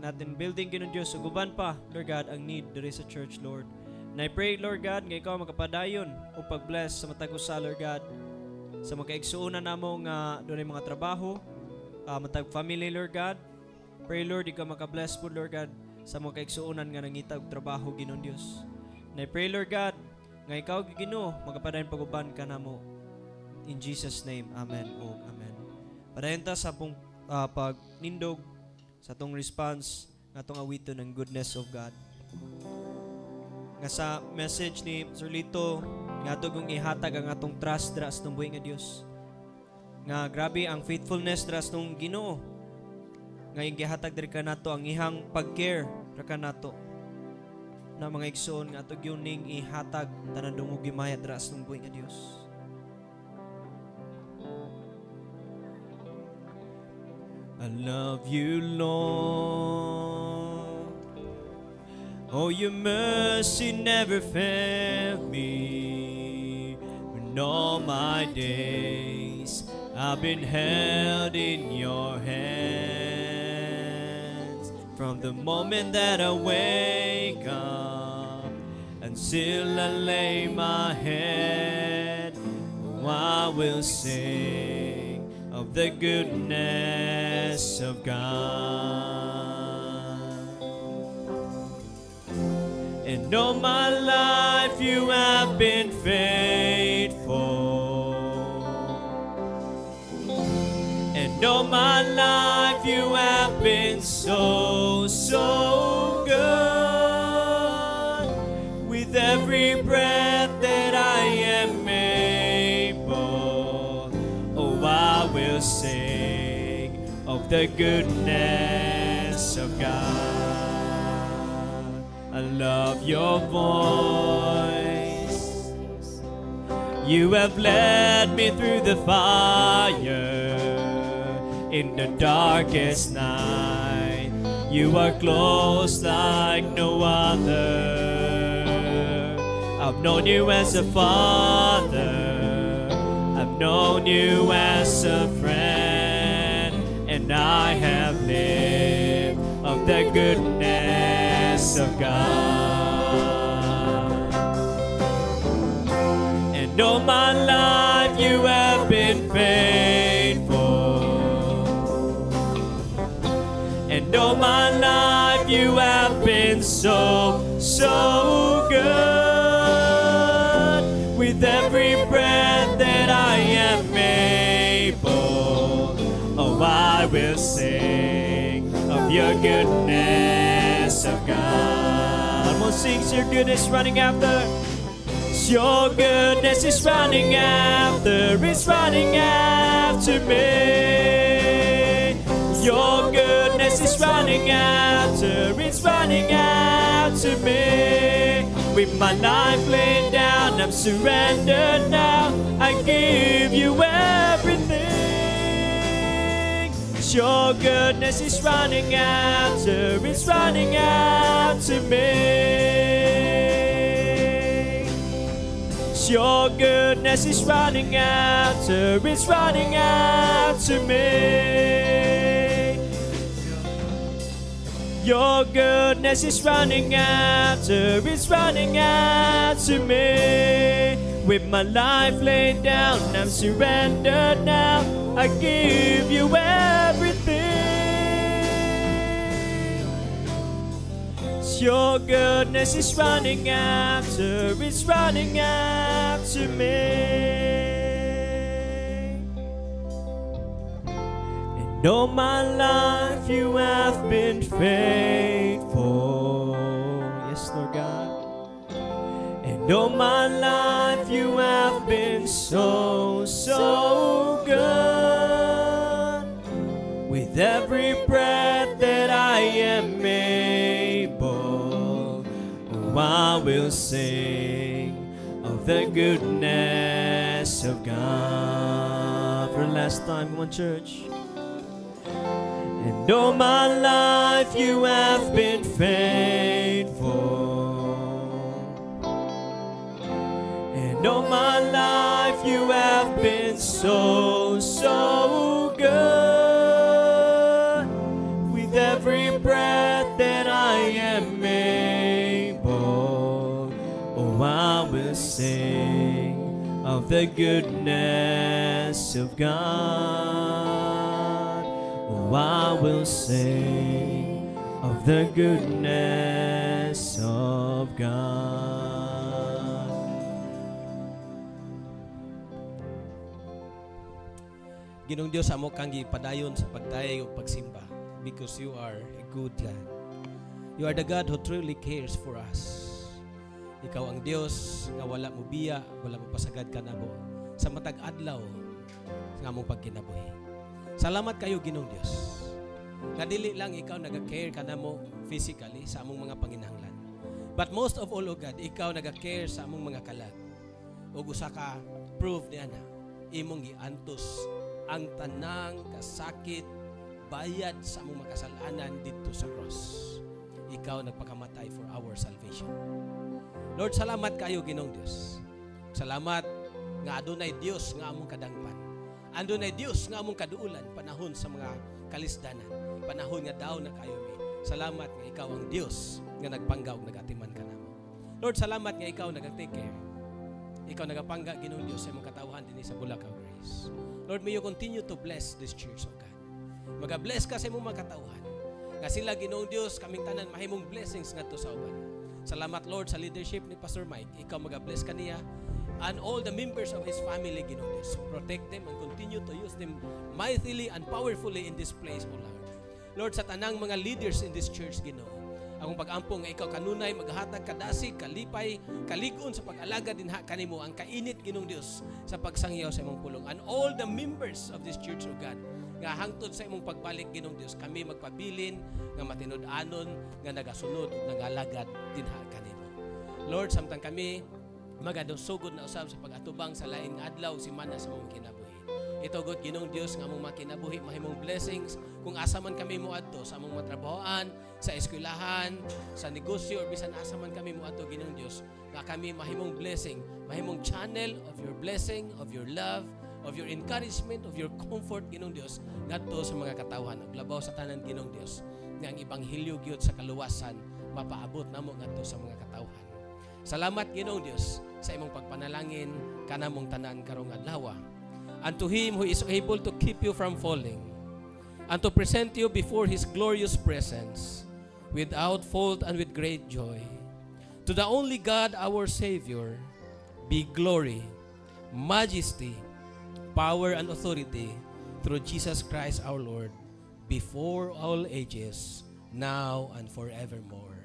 natin building, Ginoong Dios. Uguban pa, Lord God, ang need diri sa church, Lord. And I pray, Lord God, nga ikaw makapadayon o pag-bless sa matagusa, Lord God. Sa makaigsuunan namo nga doon ay mga trabaho, matag family, Lord God. Pray, Lord, ikaw makabless po, Lord God, sa mga kaigsuunan nga nangita og trabaho, Ginoong Dios. And I pray, Lord God, nga ikaw, Ginoo, magapadayon paguban ka namo. In Jesus' name, amen o amen. Padayon ta sa pong pagnindog sa atong response nga atong awiton ng goodness of God. Nga sa message ni Sir Lito, nga ato kong ihatag ang atong trust dras ng buhay nga Dios. Nga grabe ang faithfulness dras ng Ginoo. Nga yung gihatag diri kanato ang ihang pag-care ra kanato. Na mga igsoon nga ato gyuning ihatag tanan dungog gimayad dras ng buhay nga Dios. I love you, Lord. Oh, your mercy never failed me. In all my days, I've been held in your hands. From the moment that I wake up until I lay my head, oh, I will sing of the goodness of God. And all my life you have been faithful. And all my life you have been so, so good. With every breath that I am able, oh, I will sing of the goodness of God. I love your voice. You have led me through the fire in the darkest night. You are close like no other. I've known you as a father. I've known you as a friend. And I have lived of the goodness of God. And all my life you have been faithful. And all my life you have been so, so good. With every breath that I am able, oh, I will sing of your goodness of God. sings your goodness running after. Your goodness is running after, it's running after me. Your goodness is running after, it's running after me. With my life laid down, I'm surrendered now. I give you everything. Your goodness is running after, it's running after me. Your goodness is running after, it's running after me. Your goodness is running after, it's running after me. With my life laid down, I'm surrendered now. I give you everything. Your goodness is running after, it's running after me. And all my life you have been faithful. Yes, Lord God. And all my life you have been so, so good. With every breath that I am able, oh, I will sing of the goodness of God. For the last time, come on, church. And all my life you have been faithful. And all my life you have been so, so good. With every breath that I am able, oh, I will sing of the goodness of God. Oh, I will sing of the goodness of God. Ginong Dios, amo kang gipadayon sa pagdayo ug pagsimba because you are a good God. You are the God who truly cares for us. Ikaw ang Dios nga wala mo biya, wala mo pasagad kanamo sa matag adlaw nga among pagkinabuhi. Salamat kayo Ginong Dios. Nga dili lang ikaw naga-care kanamo physically sa among mga panginahanglan. But most of all, O God, ikaw naga-care sa among mga kalag. Ug usa ka proof niya na imong giantos ang tanang kasakit bayad sa among makasalanan dito sa cross. Ikaw nagpakamatay for our salvation. Lord, salamat kayo Ginong Dios. Salamat nga adunay Dios nga among kadangpan. Adunay Dios nga among kaduulan panahon sa mga kalisdanan. Panahon nga daw na kayo mi. Salamat nga ikaw ang Dios nga nagpangga ug nagatiman kanamo. Lord, salamat nga ikaw nagtake care. Ikaw nagapangga Ginong Dios sa imong katawhan dinhi sa Bulacau Grace. Lord, may you continue to bless this church, O God. Mag-bless ka sa imong mga katawhan. Nga sila Ginong Dios, kaming tanan mahimong blessings ngadto sa uban. Salamat Lord sa leadership ni Pastor Mike. Ikaw mag-bless kaniya and all the members of his family Ginong Dios. Protect them and continue to use them mightily and powerfully in this place, O Lord. Lord, sa tanang mga leaders in this church Ginoo, akong pag-ampong nga ikaw kanunay maghatag kadasig, kalipay, kaligon sa pag-alaga dinha kanimo ang kainit Ginong Dios sa pagsangyaw sa imong pulong. And all the members of this church, O God, nga hangtod sa imong pagbalik Ginong Dios, kami magpabilin nga matinud-anon nga nagasunod ug nagalagad dinha kanimo. Lord, samtang kami magadusugod na usab sa pag-atubang sa lain nga adlaw simana sa among kinabuhi. Ito God Ginong Dios nga among makinabuhi mahimong blessings kung asa man kami moadto sa among matrabahoan, sa eskwelahan, sa negosyo or bisan asa man kami moadto Ginong Dios, nga kami mahimong blessing, mahimong channel of your blessing, of your love, of your encouragement, of your comfort Ginong Dios ngadto sa mga katawhan ug labaw sa tanan Ginong Dios nga ang ebanghelyo gyud sa kaluwasan mapaabot namo ngadto sa mga katawhan. Salamat Ginong Dios sa imong pagpanalangin kanamong tanan karong adlaw. And to Him who is able to keep you from falling, and to present you before His glorious presence, without fault and with great joy. To the only God, our Savior, be glory, majesty, power, and authority through Jesus Christ our Lord, before all ages, now and forevermore.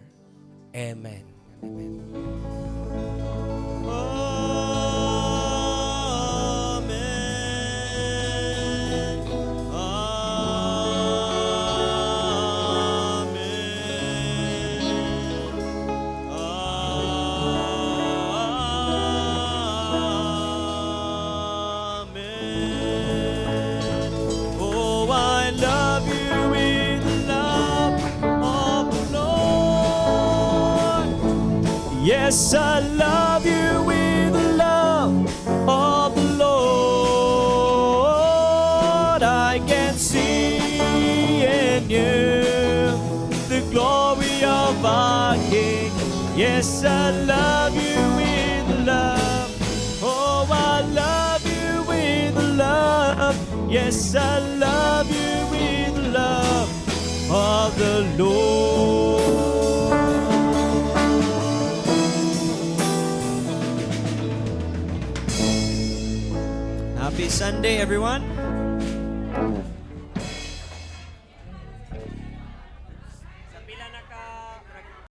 Amen. Amen. Amen. Oh, I love you with the love of the Lord. Yes, I love you with the love of the Lord. I can see in you the glory of our King. Yes, I love you with the love. Oh, I love you with the love. Yes, I love you with the love of the Lord. Happy Sunday, everyone. Sa pila na ka